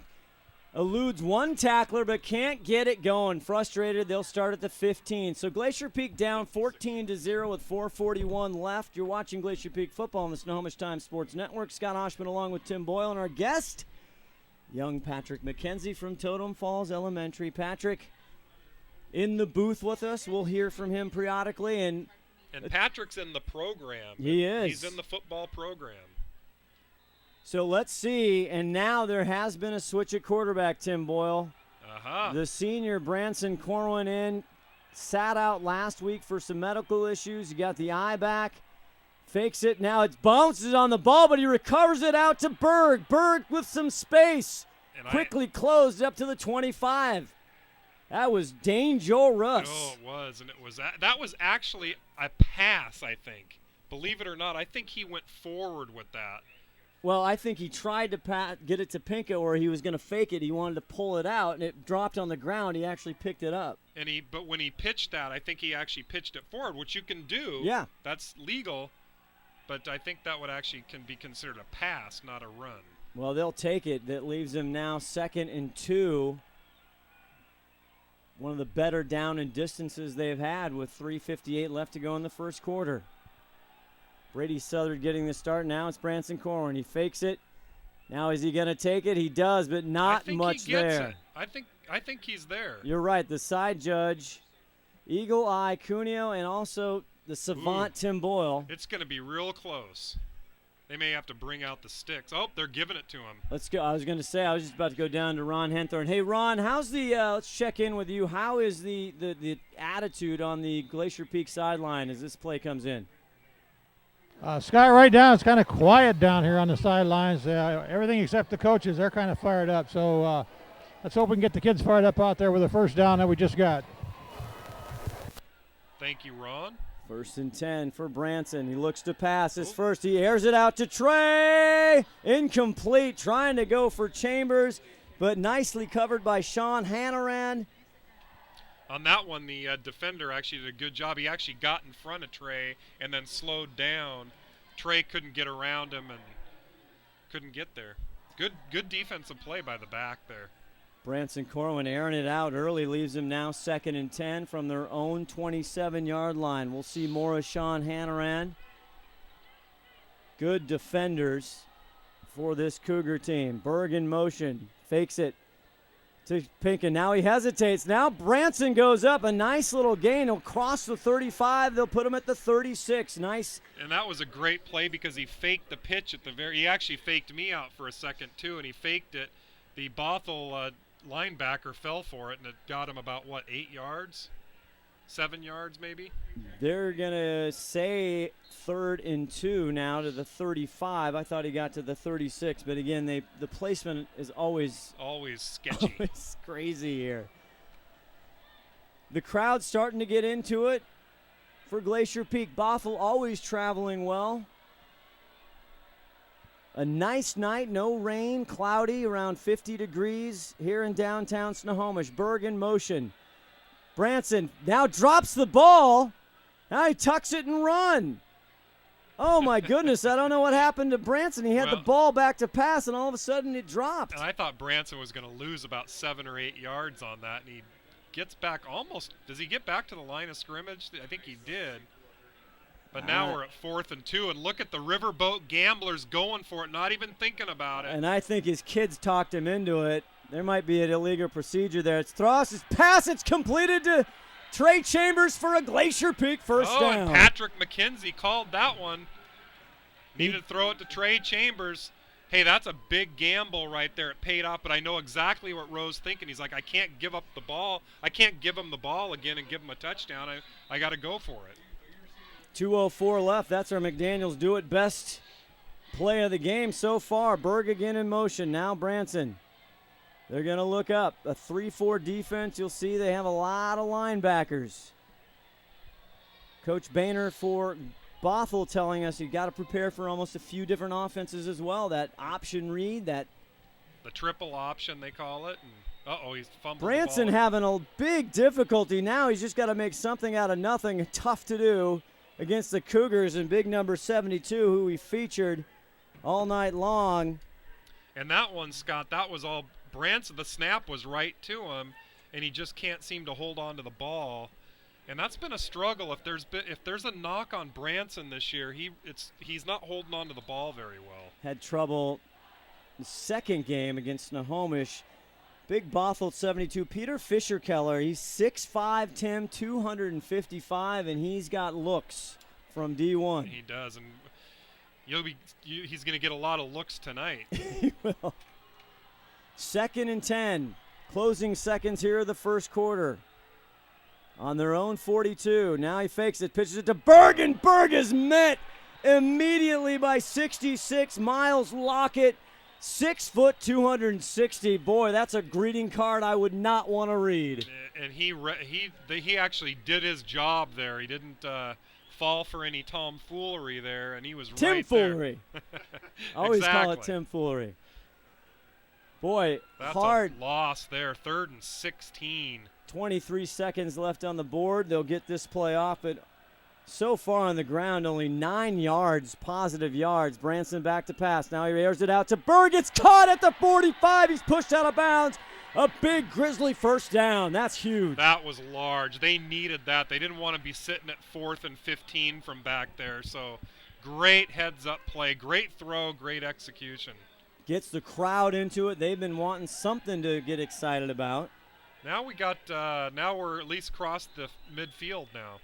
Speaker 1: Eludes one tackler but can't get it going. Frustrated, they'll start at the 15. So Glacier Peak down 14-0 with 4:41 left. You're watching Glacier Peak football on the Snohomish Times Sports Network. Scott Oshman along with Tim Boyle and our guest, young Patrick McKenzie from Totem Falls Elementary. Patrick in the booth with us. We'll hear from him periodically. And
Speaker 2: Patrick's in the program.
Speaker 1: He is.
Speaker 2: He's in the football program.
Speaker 1: So let's see, and now there has been a switch at quarterback, Tim Boyle.
Speaker 2: Uh-huh.
Speaker 1: The senior Branson Corwin sat out last week for some medical issues. He got the eye back, fakes it. Now it bounces on the ball, but he recovers it out to Berg. Berg with some space, quickly closed up to the 25. That was dangerous.
Speaker 2: Oh, it was, and that was actually a pass, I think. Believe it or not, I think he went forward with that.
Speaker 1: Well, I think he tried to get it to Pinka, or he was going to fake it. He wanted to pull it out, and it dropped on the ground. He actually picked it up.
Speaker 2: But when he pitched that, I think he actually pitched it forward, which you can do.
Speaker 1: Yeah.
Speaker 2: That's legal, but I think that would actually can be considered a pass, not a run.
Speaker 1: Well, they'll take it. That leaves him now 2nd and 2. One of the better down and distances they've had with 3:58 left to go in the first quarter. Brady Southard getting the start. Now it's Branson Corwin. He fakes it. Now is he going to take it? He does, but not much there.
Speaker 2: I think he's there.
Speaker 1: You're right. The side judge, Eagle Eye Cuneo, and also the savant Tim Boyle.
Speaker 2: It's going to be real close. They may have to bring out the sticks. Oh, they're giving it to him.
Speaker 1: Let's go. I was going to say, I was just about to go down to Ron Henthorne. Hey, Ron, how's the let's check in with you. How is the attitude on the Glacier Peak sideline as this play comes in?
Speaker 7: Scott, right down, it's kind of quiet down here on the sidelines. Everything except the coaches, they're kind of fired up. So let's hope we can get the kids fired up out there with the first down that we just got.
Speaker 2: Thank you, Ron.
Speaker 1: 1st and 10 for Branson. He looks to pass. His first, he airs it out to Trey. Incomplete, trying to go for Chambers, but nicely covered by Sean Hannaran.
Speaker 2: On that one, the defender actually did a good job. He actually got in front of Trey and then slowed down. Trey couldn't get around him and couldn't get there. Good defensive play by the back there.
Speaker 1: Branson Corwin airing it out early, leaves him now 2nd and 10 from their own 27-yard line. We'll see more of Sean Hannaran. Good defenders for this Cougar team. Berg in motion, fakes it to Pinkin. Now he hesitates. Now Branson goes up. A nice little gain. He'll cross the 35. They'll put him at the 36. Nice.
Speaker 2: And that was a great play because he faked the pitch at the he actually faked me out for a second too, and he faked it. The Bothell linebacker fell for it, and it got him about, 8 yards? 7 yards maybe?
Speaker 1: They're going to say 3rd and 2 now to the 35. I thought he got to the 36, but again, the placement is always
Speaker 2: sketchy.
Speaker 1: Always crazy here. The crowd's starting to get into it for Glacier Peak. Bothell always traveling well. A nice night, no rain, cloudy, around 50 degrees here in downtown Snohomish. Berg in motion. Branson now drops the ball. Now he tucks it and run. Oh, my goodness. I don't know what happened to Branson. He had the ball back to pass, and all of a sudden it dropped.
Speaker 2: And I thought Branson was going to lose about 7 or 8 yards on that, and he gets back almost. Does he get back to the line of scrimmage? I think he did. But now we're at 4th and 2, and look at the Riverboat Gamblers going for it, not even thinking about it.
Speaker 1: And I think his kids talked him into it. There might be an illegal procedure there. It's Thross's pass. It's completed to Trey Chambers for a Glacier Peak first down.
Speaker 2: And Patrick McKenzie called that one. Needed to throw it to Trey Chambers. Hey, that's a big gamble right there. It paid off, but I know exactly what Rowe's thinking. He's like, I can't give up the ball. I can't give him the ball again and give him a touchdown. I got to go for it.
Speaker 1: 2:04 left. That's our McDaniels do it best play of the game so far. Berg again in motion. Now Branson. They're going to look up. A 3-4 defense. You'll see they have a lot of linebackers. Coach Boehner for Bothell telling us you got to prepare for almost a few different offenses as well. That option read, the
Speaker 2: triple option they call it. And he's fumbled.
Speaker 1: Branson
Speaker 2: the ball.
Speaker 1: having a big difficulty now. He's just got to make something out of nothing. Tough to do against the Cougars and big number 72, who we featured all night long.
Speaker 2: And that one, Scott, that was all Branson. The snap was right to him, and he just can't seem to hold on to the ball. And that's been a struggle. If there's a knock on Branson this year, he's not holding on to the ball very well.
Speaker 1: Had trouble the second game against Snohomish. Big Bothell 72. Peter Fisher-Keller, he's 6'5", Tim, 255, and he's got looks from D1.
Speaker 2: He does, and he's going to get a lot of looks tonight.
Speaker 1: He will. 2nd and 10. Closing seconds here of the first quarter. On their own 42. Now he fakes it, pitches it to Berg, and Berg is met immediately by 66 Miles Lockett. 6 foot, 260. Boy, that's a greeting card I would not want to read.
Speaker 2: And he actually did his job there. He didn't fall for any tomfoolery there, and he was right there.
Speaker 1: Timfoolery. Always call it
Speaker 2: Exactly.
Speaker 1: timfoolery. Boy,
Speaker 2: That's
Speaker 1: hard.
Speaker 2: a loss there. 3rd and 16.
Speaker 1: 23 seconds left on the board. They'll get this play off, but so far on the ground, only 9 yards, positive yards. Branson back to pass. Now he airs it out to Berg. It's caught at the 45. He's pushed out of bounds. A big Grizzly first down. That's huge.
Speaker 2: That was large. They needed that. They didn't want to be sitting at 4th and 15 from back there. So great heads-up play. Great throw. Great execution.
Speaker 1: Gets the crowd into it. They've been wanting something to get excited about.
Speaker 2: Now now we're at least crossed the midfield now.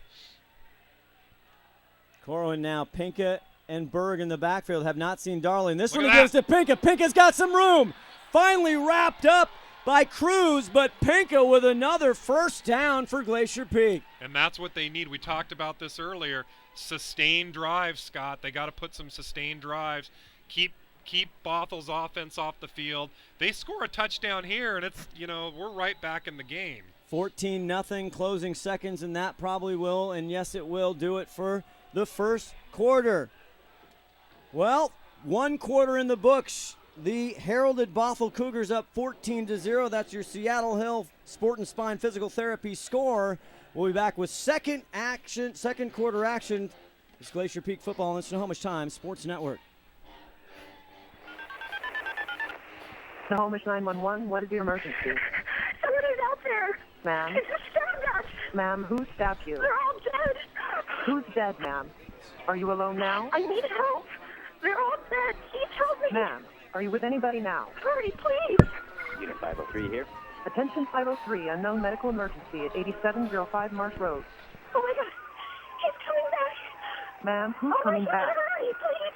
Speaker 1: Corwin now. Pinka and Berg in the backfield have not seen Darling. This
Speaker 2: Look
Speaker 1: one
Speaker 2: at
Speaker 1: he gives to Pinka. Pinka's got some room. Finally wrapped up by Cruz, but Pinka with another first down for Glacier Peak.
Speaker 2: And that's what they need. We talked about this earlier. Sustained drives, Scott. They got to put some sustained drives. Keep Bothell's offense off the field. They score a touchdown here, and it's, we're right back in the game.
Speaker 1: 14-0 closing seconds, and that probably will, and yes, it will do it for the first quarter. Well, 1 quarter in the books. The heralded Bothell Cougars up 14-0. That's your Seattle Hill Sport and Spine Physical Therapy score. We'll be back with second quarter action. It's Glacier Peak football, and it's Snohomish Times Sports Network.
Speaker 8: Snohomish 911, what is your emergency?
Speaker 9: Somebody's out there.
Speaker 8: Ma'am?
Speaker 9: It's stabbed us.
Speaker 8: Ma'am, who stabbed you?
Speaker 9: They're all dead.
Speaker 8: Who's dead, ma'am? Are you alone now?
Speaker 9: I need help. They're all dead. Please help me.
Speaker 8: Ma'am, are you with anybody now?
Speaker 9: Hurry, please.
Speaker 10: Unit 503 here.
Speaker 8: Attention 503, unknown medical emergency at 8705 Marsh Road.
Speaker 9: Oh my God. He's coming back.
Speaker 8: Ma'am, who's
Speaker 9: oh
Speaker 8: coming
Speaker 9: my God,
Speaker 8: back?
Speaker 9: Hurry, please.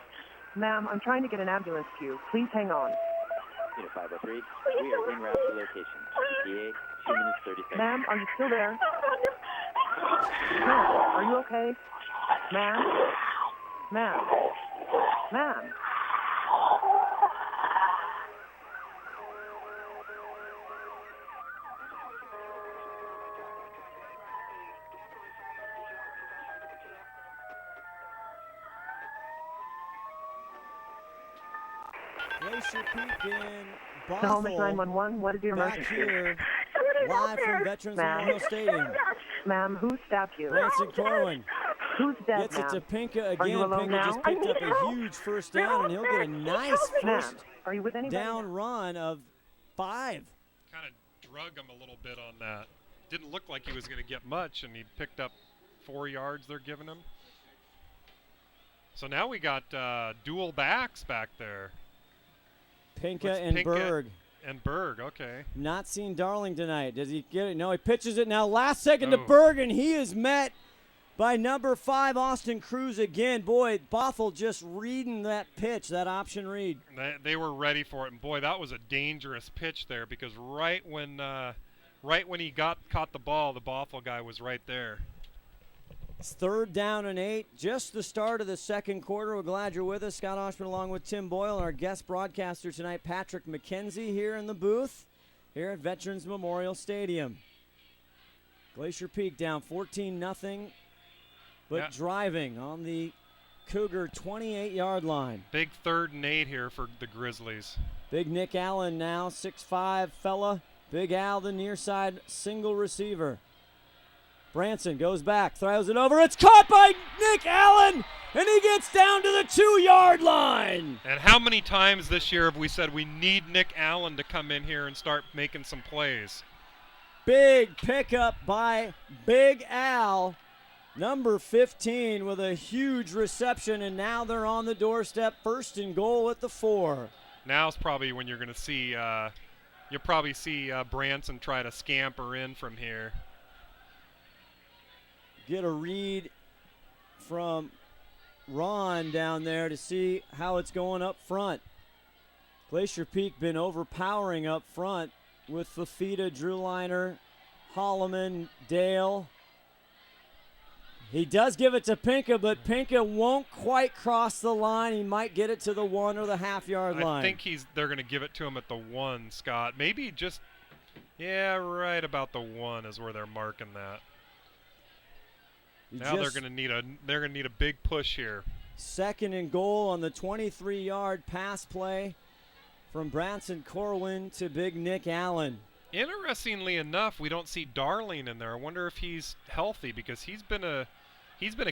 Speaker 8: Ma'am, I'm trying to get an ambulance to you. Please hang on.
Speaker 10: Unit 503, we are en route to location. ETA, 2 minutes 30 seconds.
Speaker 8: Ma'am, are you still there?
Speaker 9: Oh, no.
Speaker 8: Ma'am, are you okay? Ma'am? Ma'am? Ma'am?
Speaker 1: Glacier Peak in
Speaker 8: Snohomish
Speaker 1: Bothell.
Speaker 8: 911, what is your
Speaker 1: Back
Speaker 8: emergency?
Speaker 1: here,
Speaker 9: Somebody's out
Speaker 1: live
Speaker 9: there.
Speaker 1: from Veterans
Speaker 8: Ma'am.
Speaker 1: Memorial Stadium.
Speaker 8: Ma'am, who stabbed you?
Speaker 1: Branson Corwin
Speaker 8: Who's dead,
Speaker 1: gets it
Speaker 8: ma'am?
Speaker 1: to Pinka
Speaker 8: Are you
Speaker 1: again.
Speaker 8: alone
Speaker 1: Pinka
Speaker 8: now?
Speaker 1: just
Speaker 9: I
Speaker 1: picked up
Speaker 9: need
Speaker 1: a
Speaker 9: help.
Speaker 1: huge first
Speaker 9: They're
Speaker 1: down,
Speaker 9: all
Speaker 1: and he'll
Speaker 9: dead.
Speaker 1: get a
Speaker 9: Please
Speaker 1: nice
Speaker 9: help me.
Speaker 8: Ma'am,
Speaker 1: first
Speaker 8: are you with anybody
Speaker 1: down
Speaker 8: now?
Speaker 1: run of 5.
Speaker 2: Kind of drug him a little bit on that. Didn't look like he was going to get much, and he picked up 4 yards they're giving him. So now we got dual backs back there.
Speaker 1: Pinka
Speaker 2: What's
Speaker 1: and
Speaker 2: Pinka
Speaker 1: Berg.
Speaker 2: And Berg, okay.
Speaker 1: Not seen Darling tonight. Does he get it? No, he pitches it now. Last second to
Speaker 2: Oh.
Speaker 1: Berg, and he is met by number 5, Austin Cruz again. Boy, Bothell just reading that pitch, that option read.
Speaker 2: They were ready for it, and boy, that was a dangerous pitch there because right when he caught the ball, the Bothell guy was right there.
Speaker 1: It's 3rd down and 8, just the start of the second quarter. We're glad you're with us. Scott Oshman along with Tim Boyle and our guest broadcaster tonight, Patrick McKenzie, here in the booth here at Veterans Memorial Stadium. Glacier Peak down 14-0, but driving on the Cougar 28-yard line.
Speaker 2: Big 3rd and 8 here for the Grizzlies.
Speaker 1: Big Nick Allen now, 6'5" fella. Big Al, the near side single receiver. Branson goes back, throws it over. It's caught by Nick Allen, and he gets down to the 2-yard line.
Speaker 2: And how many times this year have we said we need Nick Allen to come in here and start making some plays?
Speaker 1: Big pickup by Big Al, number 15, with a huge reception, and now they're on the doorstep, 1st and goal at the 4.
Speaker 2: Now's probably when you're going to see, you'll probably see Branson try to scamper in from here.
Speaker 1: Get a read from Ron down there to see how it's going up front. Glacier Peak been overpowering up front with Fafita, Drewliner, Holloman, Dale. He does give it to Pinka, but Pinka won't quite cross the line. He might get it to the 1 or the half-yard line.
Speaker 2: I think they're going to give it to him at the 1, Scott. Maybe just, yeah, right about the 1 is where they're marking that. Now they're going to need a big push here.
Speaker 1: 2nd and goal on the 23-yard pass play from Branson Corwin to Big Nick Allen.
Speaker 2: Interestingly enough, we don't see Darling in there. I wonder if he's healthy because he's been a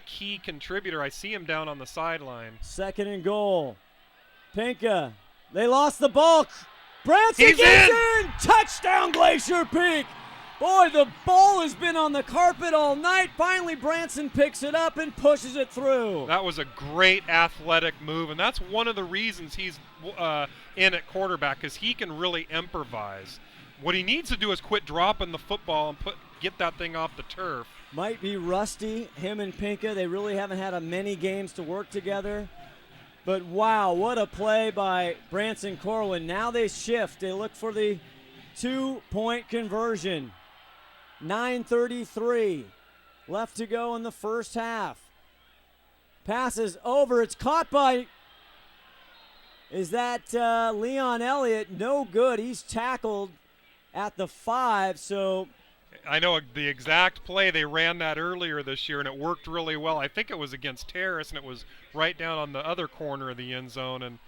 Speaker 2: key contributor. I see him down on the sideline.
Speaker 1: 2nd and goal. Pinka. They lost the ball. Branson
Speaker 2: He's
Speaker 1: gets in. Touchdown, Glacier Peak. Boy, the ball has been on the carpet all night. Finally, Branson picks it up and pushes it through.
Speaker 2: That was a great athletic move, and that's one of the reasons he's in at quarterback, because he can really improvise. What he needs to do is quit dropping the football and get that thing off the turf.
Speaker 1: Might be rusty, him and Pinka. They really haven't had many games to work together. But wow, what a play by Branson Corwin. Now they shift. They look for the 2-point conversion. 9:33 left to go in the first half. Passes over. It's caught by, is that Leon Elliott? No good. He's tackled at the 5. So
Speaker 2: I know the exact play. They ran that earlier this year, and it worked really well. I think it was against Terrace, and it was right down on the other corner of the end zone, and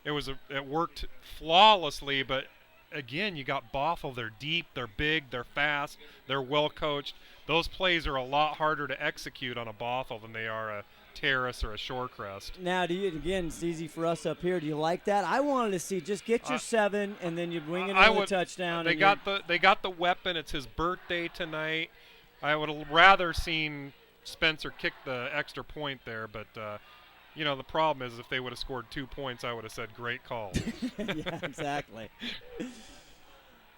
Speaker 2: it worked flawlessly. But again, you got Bothell. They're deep, they're big, they're fast, they're well coached. Those plays are a lot harder to execute on a Bothell than they are a Terrace or a Shorecrest.
Speaker 1: Now, again, it's easy for us up here. Do you like that? I wanted to see just get your 7 and then you'd wing it on the touchdown.
Speaker 2: They got the weapon. It's his birthday tonight. I would have rather seen Spencer kick the extra point there, but the problem is if they would have scored 2 points, I would have said great call.
Speaker 1: Yeah, exactly.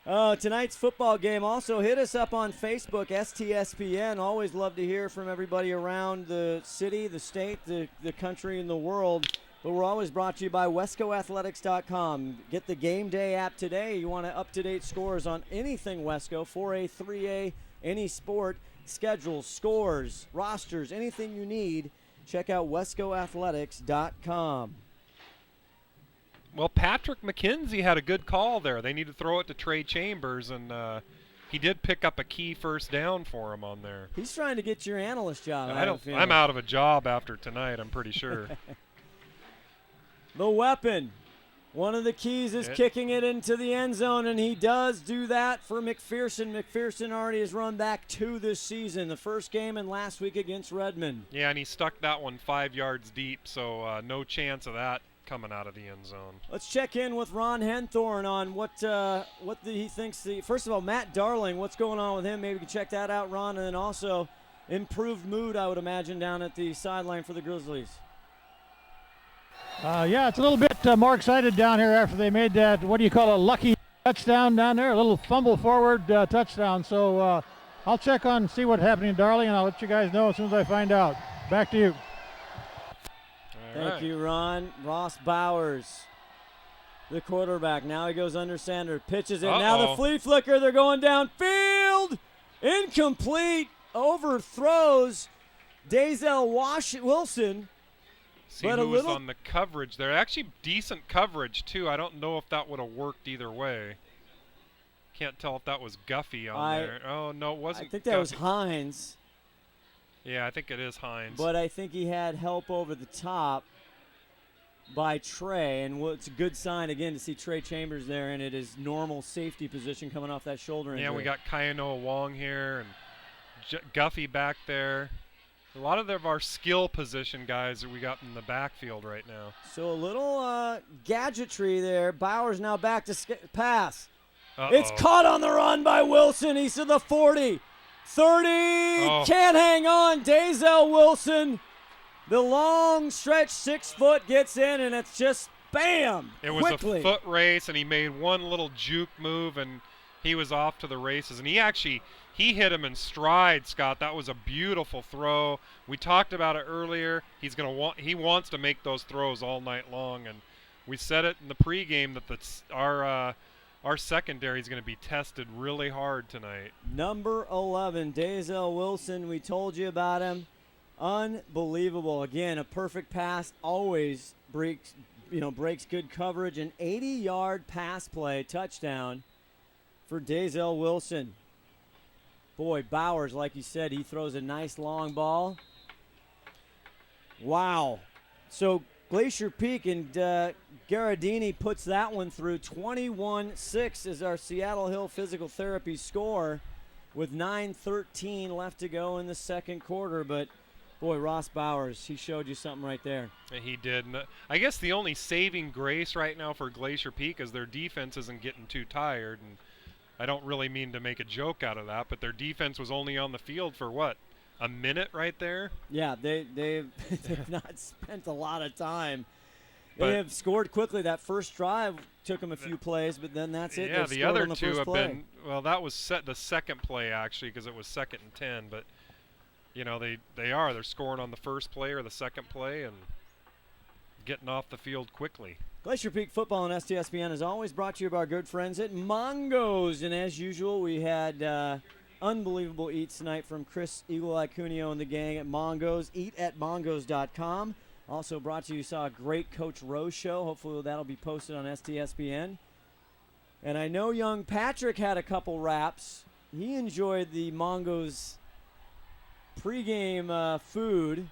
Speaker 1: Tonight's football game. Also, hit us up on Facebook, STSPN. Always love to hear from everybody around the city, the state, the country, and the world. But we're always brought to you by WescoAthletics.com. Get the game day app today. You want up-to-date scores on anything Wesco, 4A, 3A, any sport, schedules, scores, rosters, anything you need. Check out WescoAthletics.com.
Speaker 2: Well, Patrick McKenzie had a good call there. They need to throw it to Trey Chambers, and he did pick up a key first down for him on there.
Speaker 1: He's trying to get your analyst job.
Speaker 2: I'm out of a job after tonight, I'm pretty sure.
Speaker 1: The weapon. One of the keys is kicking it into the end zone, and he does do that for McPherson. McPherson already has run back 2 this season, the first game and last week against Redmond.
Speaker 2: Yeah, and he stuck that one 5 yards deep, so no chance of that coming out of the end zone.
Speaker 1: Let's check in with Ron Henthorn on what he thinks. First of all, Matt Darling, what's going on with him? Maybe we can check that out, Ron, and then also improved mood, I would imagine, down at the sideline for the Grizzlies.
Speaker 7: Yeah, it's a little bit more excited down here after they made that, what do you call a lucky touchdown down there, a little fumble forward touchdown. So I'll check on, see what's happening, Darling, and I'll let you guys know as soon as I find out. Back to you.
Speaker 1: Thank you, Ron. Ross Bowers, the quarterback. Now he goes under center, pitches it. Now the flea flicker. They're going downfield. Incomplete. Overthrows Dazel Wilson.
Speaker 2: See who was on the coverage there. Actually, decent coverage, too. I don't know if that would have worked either way. Can't tell if that was Guffey on there. Oh, no, it wasn't
Speaker 1: I think that
Speaker 2: Guffey.
Speaker 1: was Hines.
Speaker 2: Yeah, I think it is Hines.
Speaker 1: But I think he had help over the top by Trey, and it's a good sign, again, to see Trey Chambers there in his normal safety position coming off that shoulder injury.
Speaker 2: Yeah, we got Kayanoa Wong here and Guffey back there. A lot of our skill position guys that we got in the backfield right now.
Speaker 1: So a little gadgetry there. Bowers now back to pass. It's caught on the run by Wilson. He's to the 40. 30, can't hang on. Dazel Wilson, the long stretch 6 foot gets in, and it's just bam,
Speaker 2: It was
Speaker 1: quickly.
Speaker 2: a foot race, and he made one little juke move, and he was off to the races. And he hit him in stride, Scott. That was a beautiful throw. We talked about it earlier. He wants to make those throws all night long, and we said it in the pregame that our secondary is going to be tested really hard tonight.
Speaker 1: Number 11, Dazel Wilson. We told you about him. Unbelievable. Again, a perfect pass always breaks good coverage. An 80-yard pass play touchdown for Dazel Wilson. Boy, Bowers, like you said, he throws a nice long ball. Wow. So Glacier Peak and Garadini puts that one through. 21-6 is our Seattle Hill Physical Therapy score with 9:13 left to go in the second quarter. But, boy, Ross Bowers, he showed you something right there.
Speaker 2: He did. And I guess the only saving grace right now for Glacier Peak is their defense isn't getting too tired. And I don't really mean to make a joke out of that, but their defense was only on the field for what? A minute right there?
Speaker 1: Yeah, they've not spent a lot of time. They have scored quickly. That first drive took them a few plays, but then that's it.
Speaker 2: Yeah,
Speaker 1: They've
Speaker 2: the other
Speaker 1: on the
Speaker 2: two
Speaker 1: first
Speaker 2: have
Speaker 1: play.
Speaker 2: been, well, that was the second play actually because it was 2nd and 10, but they're scoring on the first play or the second play and getting off the field quickly.
Speaker 1: Glacier Peak Football on STSPN is always brought to you by our good friends at Mongo's. And as usual, we had unbelievable eats tonight from Chris Eagle Eye Cuneo and the gang at Mongo's. Eat at mongos.com. Also brought to you, saw a great Coach Rose show. Hopefully that'll be posted on STSPN. And I know young Patrick had a couple wraps. He enjoyed the Mongo's pregame food.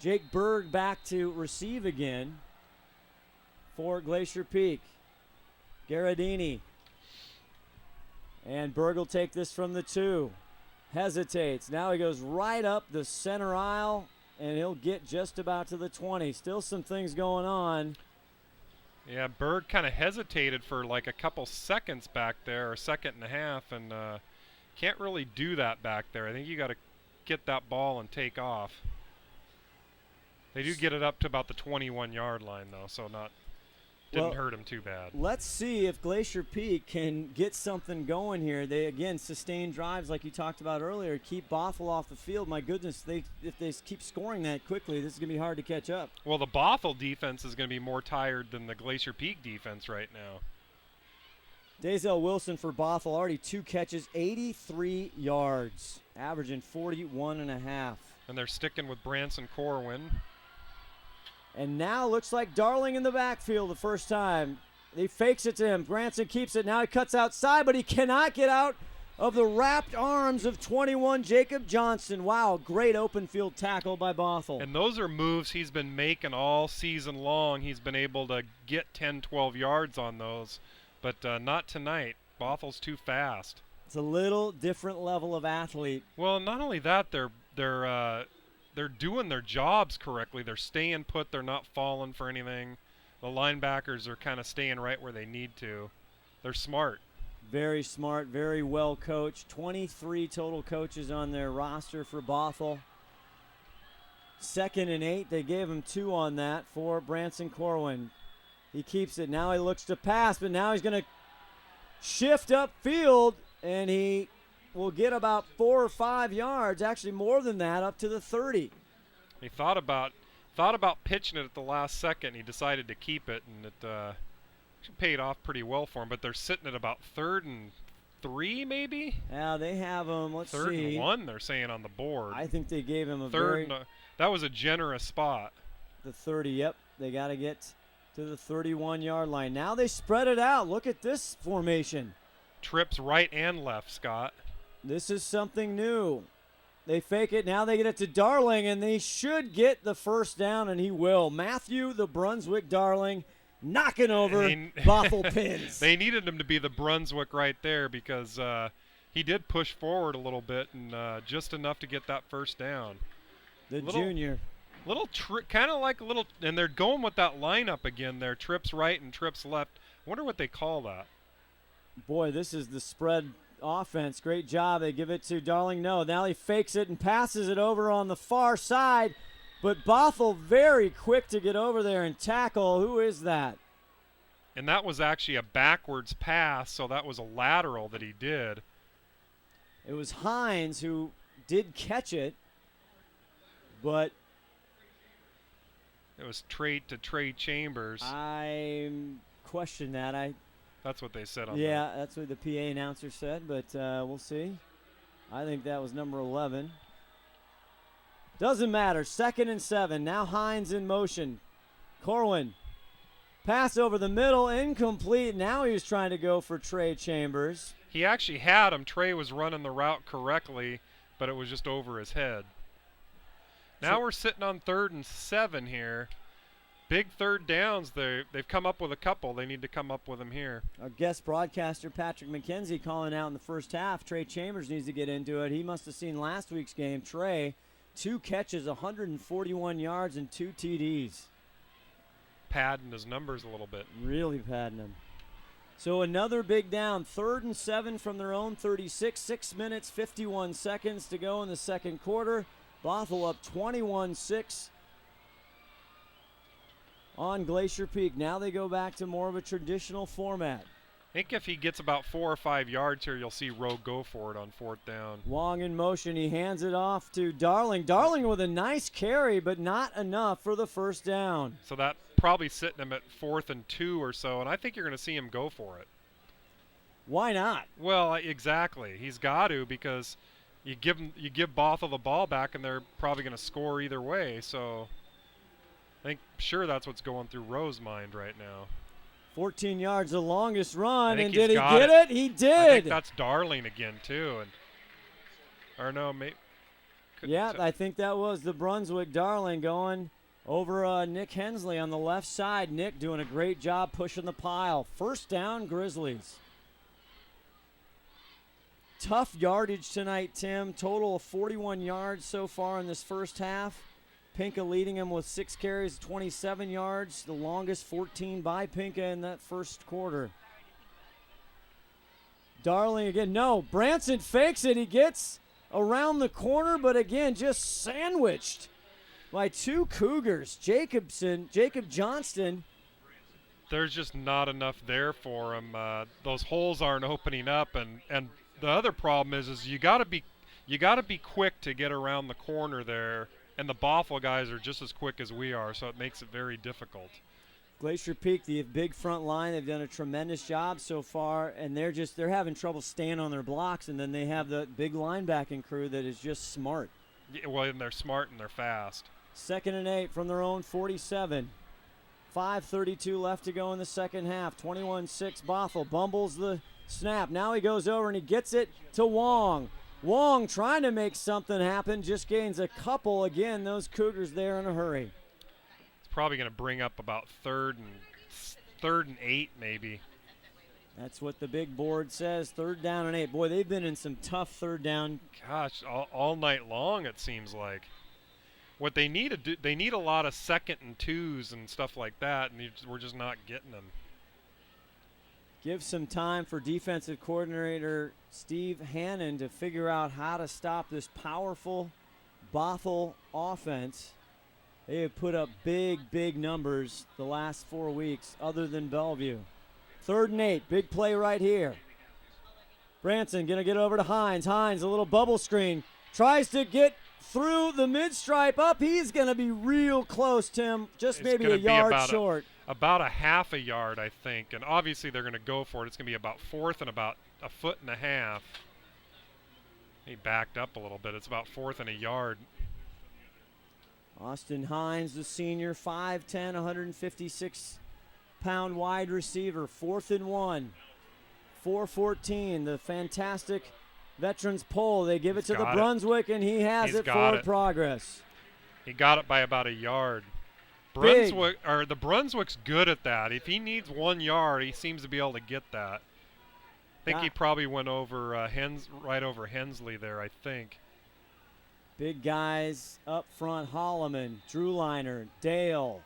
Speaker 1: Jake Berg back to receive again for Glacier Peak. Garadini. And Berg will take this from the 2. Hesitates. Now he goes right up the center aisle, and he'll get just about to the 20. Still some things going on.
Speaker 2: Yeah, Berg kind of hesitated for like a couple seconds back there, or a second and a half, and can't really do that back there. I think you got to get that ball and take off. They do get it up to about the 21-yard line, though, so didn't hurt him too bad.
Speaker 1: Let's see if Glacier Peak can get something going here. They, again, sustain drives like you talked about earlier, keep Bothell off the field. My goodness, if they keep scoring that quickly, this is going to be hard to catch up.
Speaker 2: Well, the Bothell defense is going to be more tired than the Glacier Peak defense right now.
Speaker 1: Dazel Wilson for Bothell, already 2 catches, 83 yards, averaging 41.5.
Speaker 2: And they're sticking with Branson Corwin.
Speaker 1: And now looks like Darling in the backfield the first time. He fakes it to him. Branson keeps it. Now he cuts outside, but he cannot get out of the wrapped arms of 21 Jacob Johnson. Wow, great open field tackle by Bothell.
Speaker 2: And those are moves he's been making all season long. He's been able to get 10, 12 yards on those, but not tonight. Bothell's too fast.
Speaker 1: It's a little different level of athlete.
Speaker 2: Well, not only that, they're doing their jobs correctly. They're staying put. They're not falling for anything. The linebackers are kind of staying right where they need to. They're smart.
Speaker 1: Very smart, very well coached. 23 total coaches on their roster for Bothell. 2nd and 8. They gave him 2 on that for Branson Corwin. He keeps it. Now he looks to pass, but now he's going to shift upfield, and he will get about 4 or 5 yards, actually more than that, up to the 30.
Speaker 2: He thought about pitching it at the last second. He decided to keep it, and it actually paid off pretty well for him. But they're sitting at about 3rd and 3, maybe.
Speaker 1: Yeah, they have him. Let's see.
Speaker 2: 3rd and 1, they're saying on the board.
Speaker 1: I think they gave him a
Speaker 2: third. That was a generous spot.
Speaker 1: The 30. Yep, they got to get to the 31-yard line. Now they spread it out. Look at this formation.
Speaker 2: Trips right and left, Scott.
Speaker 1: This is something new. They fake it. Now they get it to Darling, and they should get the first down, and he will. Matthew, the Brunswick Darling, knocking over Bothell pins.
Speaker 2: They needed him to be the Brunswick right there because he did push forward a little bit and just enough to get that first down.
Speaker 1: The junior.
Speaker 2: Little kind of like a little, and they're going with that lineup again there, trips right and trips left. I wonder what they call that.
Speaker 1: Boy, this is the spread offense. Great job. They give it to Darling. No, now he fakes it and passes it over on the far side. But Bothell very quick to get over there and tackle. Who is that?
Speaker 2: And that was actually a backwards pass, so that was a lateral that he did.
Speaker 1: It was Hines who did catch it, but
Speaker 2: it was Trey Chambers.
Speaker 1: I question that.
Speaker 2: That's what they said on
Speaker 1: Yeah, that's what the PA announcer said, but we'll see. I think that was number 11. Doesn't matter. 2nd and 7. Now Hines in motion. Corwin. Pass over the middle. Incomplete. Now he's trying to go for Trey Chambers.
Speaker 2: He actually had him. Trey was running the route correctly, but it was just over his head. Now we're sitting on 3rd and 7 here. Big third downs. They've come up with a couple. They need to come up with them here.
Speaker 1: Our guest broadcaster, Patrick McKenzie, calling out in the first half. Trey Chambers needs to get into it. He must have seen last week's game. Trey, 2 catches, 141 yards, and 2 TDs.
Speaker 2: Padding his numbers a little bit.
Speaker 1: Really padding them. So another big down. 3rd and 7 from their own 36. 6 minutes, 51 seconds to go in the second quarter. Bothell up 21-6 on Glacier Peak. Now they go back to more of a traditional format.
Speaker 2: I think if he gets about 4 or 5 yards here, you'll see Rowe go for it on 4th down.
Speaker 1: Wong in motion. He hands it off to Darling. Darling with a nice carry, but not enough for the first down.
Speaker 2: So that probably sitting him at 4th and 2 or so, and I think you're going to see him go for it.
Speaker 1: Why not?
Speaker 2: Well, exactly. He's got to, because you give Bothell the ball back, and they're probably going to score either way. So I think sure that's what's going through Rowe's mind right now.
Speaker 1: 14 yards, the longest run, and
Speaker 2: did
Speaker 1: he get it? He did.
Speaker 2: I think that's Darling again too, or no, maybe.
Speaker 1: Yeah, I think that was the Brunswick Darling going over Nick Hensley on the left side. Nick doing a great job pushing the pile. First down, Grizzlies. Tough yardage tonight, Tim. Total of 41 yards so far in this first half. Pinka leading him with 6 carries, 27 yards. The longest 14 by Pinka in that first quarter. Darling again. No, Branson fakes it. He gets around the corner, but again, just sandwiched by 2 Cougars. Jacob Johnston.
Speaker 2: There's just not enough there for him. Those holes aren't opening up, and the other problem is you got to be quick to get around the corner there. And the Bothell guys are just as quick as we are, so it makes it very difficult.
Speaker 1: Glacier Peak, the big front line, they've done a tremendous job so far, and they're having trouble staying on their blocks, and then they have the big linebacking crew that is just smart.
Speaker 2: Yeah, well, and they're smart and they're fast.
Speaker 1: 2nd and 8 from their own 47. 5:32 left to go in the second half. 21-6 Bothell bumbles the snap. Now he goes over and he gets it to Wong. Wong trying to make something happen, just gains a couple. Again, those Cougars there in a hurry.
Speaker 2: It's probably going to bring up about 3rd and 8 maybe.
Speaker 1: That's what the big board says, 3rd down and 8. Boy, they've been in some tough 3rd down.
Speaker 2: Gosh, all night long it seems like. What they need to do, they need a lot of 2nd and 2s and stuff like that, and we're just not getting them.
Speaker 1: Give some time for defensive coordinator Steve Hannon to figure out how to stop this powerful Bothell offense. They have put up big numbers the last 4 weeks other than Bellevue. 3rd and 8, big play right here. Branson going to get over to Hines. Hines, a little bubble screen. Tries to get through the mid-stripe up. He's going to be real close, Tim. Just maybe a yard short.
Speaker 2: About a half a yard, I think. And obviously they're going to go for it. It's going to be about fourth and about a foot and a half. He backed up a little bit. It's about fourth and a yard.
Speaker 1: Austin Hines, the senior, 5'10", 156-pound wide receiver. 4th and 1. 4:14, the fantastic veterans poll. They give it to the Brunswick, and he has it forward progress.
Speaker 2: He got it by about a yard.
Speaker 1: Big.
Speaker 2: The Brunswick's good at that. If he needs 1 yard, he seems to be able to get that. I think he probably went over right over Hensley there, I think.
Speaker 1: Big guys up front, Holloman, Drewliner, Dale,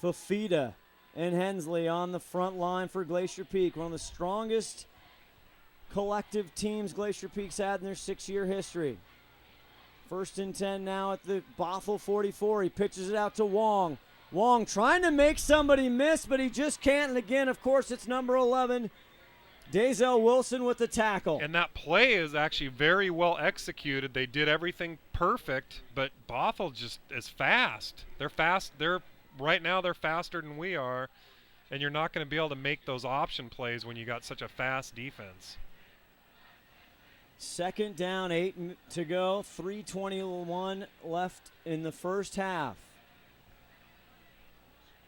Speaker 1: Fafita, and Hensley on the front line for Glacier Peak. One of the strongest collective teams Glacier Peak's had in their 6-year history. 1st and 10 now at the Bothell 44. He pitches it out to Wong. Wong trying to make somebody miss, but he just can't. And again, of course, it's number 11, Dazel Wilson with the tackle.
Speaker 2: And that play is actually very well executed. They did everything perfect, but Bothell just is fast. They're fast. Right now they're faster than we are, and you're not going to be able to make those option plays when you got such a fast defense.
Speaker 1: 2nd down, 8 to go, 3:21 left in the first half.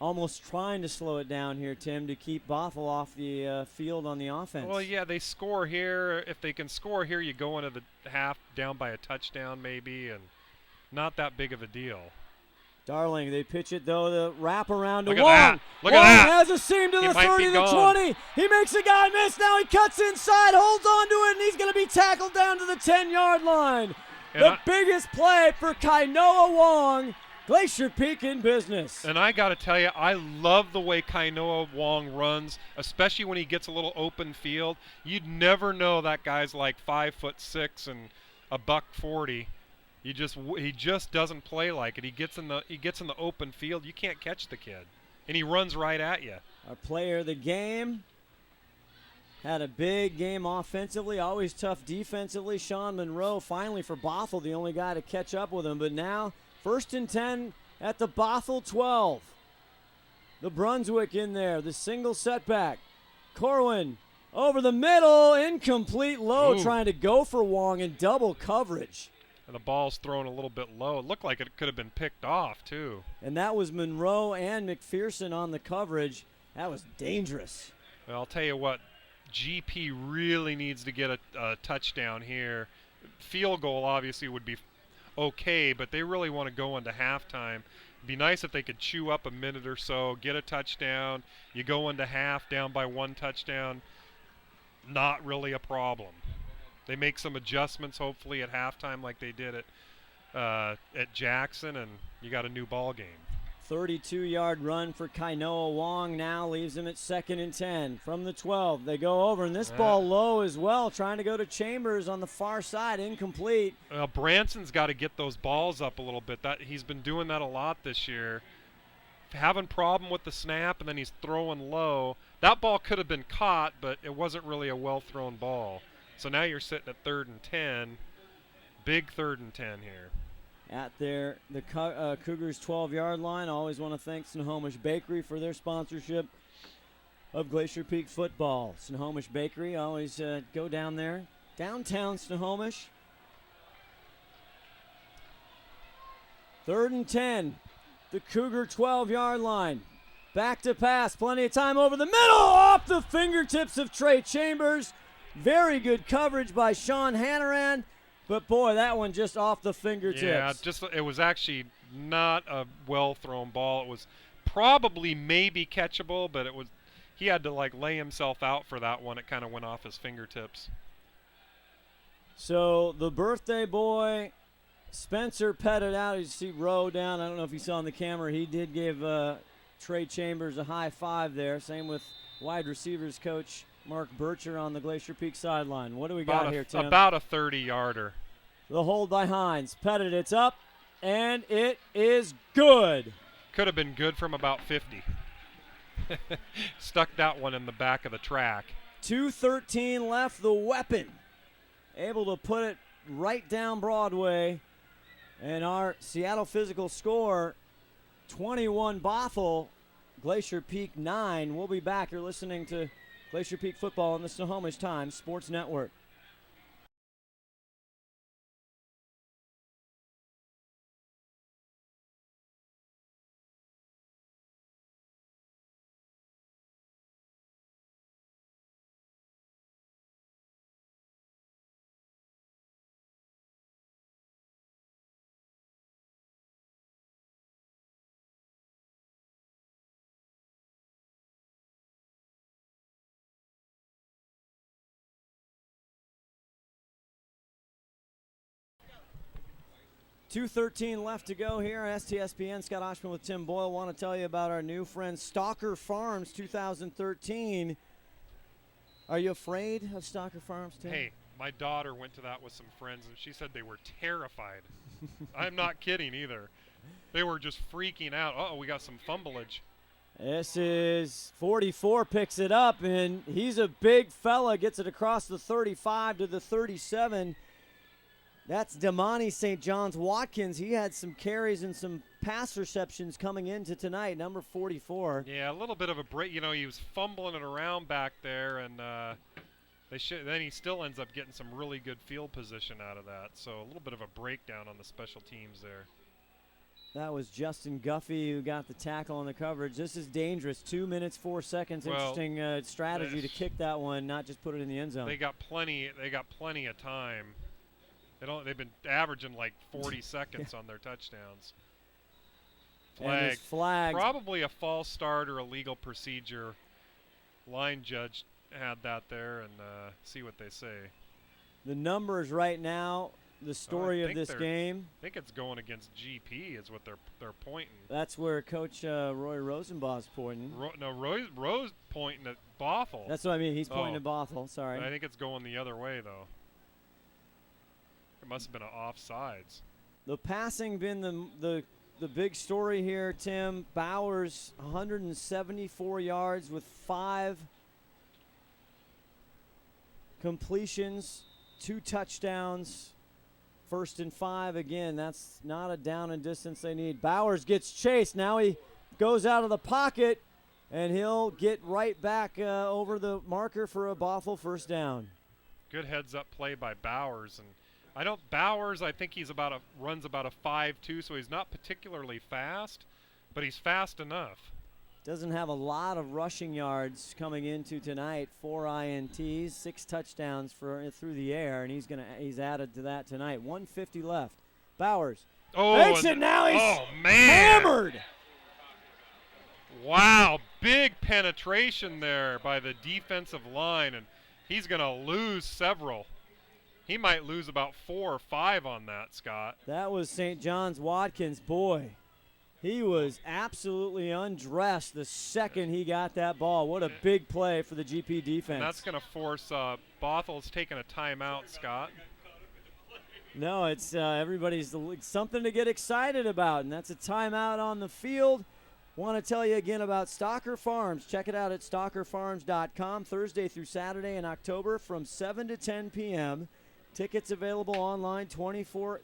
Speaker 1: Almost trying to slow it down here, Tim, to keep Bothell off the field on the offense.
Speaker 2: Well, yeah, they score here. If they can score here, you go into the half down by a touchdown maybe, and not that big of a deal.
Speaker 1: Darling, they pitch it, though, the wrap around to
Speaker 2: Look at
Speaker 1: Wong.
Speaker 2: that. Look
Speaker 1: Wong
Speaker 2: at that.
Speaker 1: has a seam to
Speaker 2: He
Speaker 1: the
Speaker 2: might
Speaker 1: 30,
Speaker 2: be
Speaker 1: the
Speaker 2: gone.
Speaker 1: 20. He makes a guy miss. Now he cuts inside, holds on to it, and he's going to be tackled down to the 10-yard line. The biggest play for Kainoa Wong. Glacier Peak in business.
Speaker 2: And I got to tell you, I love the way Kainoa Wong runs, especially when he gets a little open field. You'd never know that guy's like 5'6" and $140. He just doesn't play like it. He gets in the open field. You can't catch the kid, and he runs right at you.
Speaker 1: Our player of the game had a big game offensively, always tough defensively. Sean Monroe finally for Bothell, the only guy to catch up with him. But now 1st and 10 at the Bothell 12. The Brunswick in there, the single setback. Corwin over the middle, incomplete low, trying to go for Wong in double coverage.
Speaker 2: And the ball's thrown a little bit low. It looked like it could have been picked off, too.
Speaker 1: And that was Monroe and McPherson on the coverage. That was dangerous.
Speaker 2: Well, I'll tell you what, GP really needs to get a touchdown here. Field goal obviously would be okay, but they really want to go into halftime. It'd be nice if they could chew up a minute or so, get a touchdown. You go into half down by 1 touchdown. Not really a problem. They make some adjustments, hopefully, at halftime like they did at Jackson, and you got a new ball game.
Speaker 1: 32-yard run for Kainoa Wong now leaves him at 2nd and 10. From the 12, they go over, and this ball low as well, trying to go to Chambers on the far side, incomplete.
Speaker 2: Well, Branson's got to get those balls up a little bit. He's been doing that a lot this year. Having problem with the snap, and then he's throwing low. That ball could have been caught, but it wasn't really a well-thrown ball. So now you're sitting at 3rd and 10. Big 3rd and 10 here.
Speaker 1: At the Cougars' 12-yard line, always want to thank Snohomish Bakery for their sponsorship of Glacier Peak football. Snohomish Bakery, always go down there. Downtown Snohomish. 3rd and 10. The Cougar 12-yard line. Back to pass. Plenty of time over the middle. Off the fingertips of Trey Chambers. Very good coverage by Sean Hannaran. But, boy, that one just off the fingertips.
Speaker 2: Yeah, it was actually not a well-thrown ball. It was probably maybe catchable, but he had to, lay himself out for that one. It kind of went off his fingertips.
Speaker 1: So the birthday boy, Spencer petted out. You see Rowe down. I don't know if you saw on the camera. He did give Trey Chambers a high five there. Same with wide receivers coach Mark Bircher on the Glacier Peak sideline. What do we got here, Tim?
Speaker 2: About a 30-yarder.
Speaker 1: The hold by Hines. Pettit, it's up, and it is good.
Speaker 2: Could have been good from about 50. Stuck that one in the back of the track.
Speaker 1: 2:13 left. The weapon able to put it right down Broadway. And our Seattle Physical score, 21 Bothell, Glacier Peak 9. We'll be back. You're listening to Glacier Peak Football on the Snohomish Times Sports Network. .213 left to go here. STSPN, Scott Oshman with Tim Boyle. Want to tell you about our new friend, Stalker Farms 2013. Are you afraid of Stalker Farms, Tim?
Speaker 2: Hey, my daughter went to that with some friends, and she said they were terrified. I'm not kidding either. They were just freaking out. Uh-oh, we got some fumbleage.
Speaker 1: This is 44, picks it up, and he's a big fella, gets it across the 35 to the 37. That's Damani St. John's Watkins. He had some carries and some pass receptions coming into tonight, number 44.
Speaker 2: Yeah, a little bit of a break. You know, he was fumbling it around back there, and then he still ends up getting some really good field position out of that. So a little bit of a breakdown on the special teams there.
Speaker 1: That was Justin Guffey who got the tackle on the coverage. This is dangerous. 2 minutes, 4 seconds.
Speaker 2: Well,
Speaker 1: interesting strategy to kick that one, not just put it in the end zone.
Speaker 2: They got plenty of time. They've been averaging like 40 seconds on their touchdowns.
Speaker 1: Flag.
Speaker 2: Probably a false start or a legal procedure. Line judge had that there, and see what they say.
Speaker 1: The numbers right now, the story of this game.
Speaker 2: I think it's going against GP is what they're pointing.
Speaker 1: That's where Coach Roy Rosenbaugh's pointing.
Speaker 2: Roy's pointing at Bothell.
Speaker 1: That's what I mean. He's pointing at Bothell. Sorry.
Speaker 2: I think it's going the other way, though. It must have been an offsides.
Speaker 1: The passing been the big story here, Tim. Bowers, 174 yards with 5 completions, 2 touchdowns. 1st and 5 again. That's not a down and distance they need. Bowers gets chased. Now he goes out of the pocket, and he'll get right back over the marker for a Bothell first down.
Speaker 2: Good heads-up play by Bowers, and Bowers, I think runs about a 5.2, so he's not particularly fast, but he's fast enough.
Speaker 1: Doesn't have a lot of rushing yards coming into tonight. 4 INTs, 6 touchdowns through the air, and he's added to that tonight. 150 left. Bowers makes it now. He's hammered.
Speaker 2: Wow, big penetration there by the defensive line, and he's going to lose several. He might lose about 4 or 5 on that, Scott.
Speaker 1: That was St. John's Watkins. Boy, he was absolutely undressed the second he got that ball. What a big play for the GP defense.
Speaker 2: And that's going to force Bothell's taking a timeout, Scott.
Speaker 1: No, it's everybody's something to get excited about, and that's a timeout on the field. Want to tell you again about Stalker Farms. Check it out at stalkerfarms.com Thursday through Saturday in October from 7 to 10 p.m. Tickets available online 24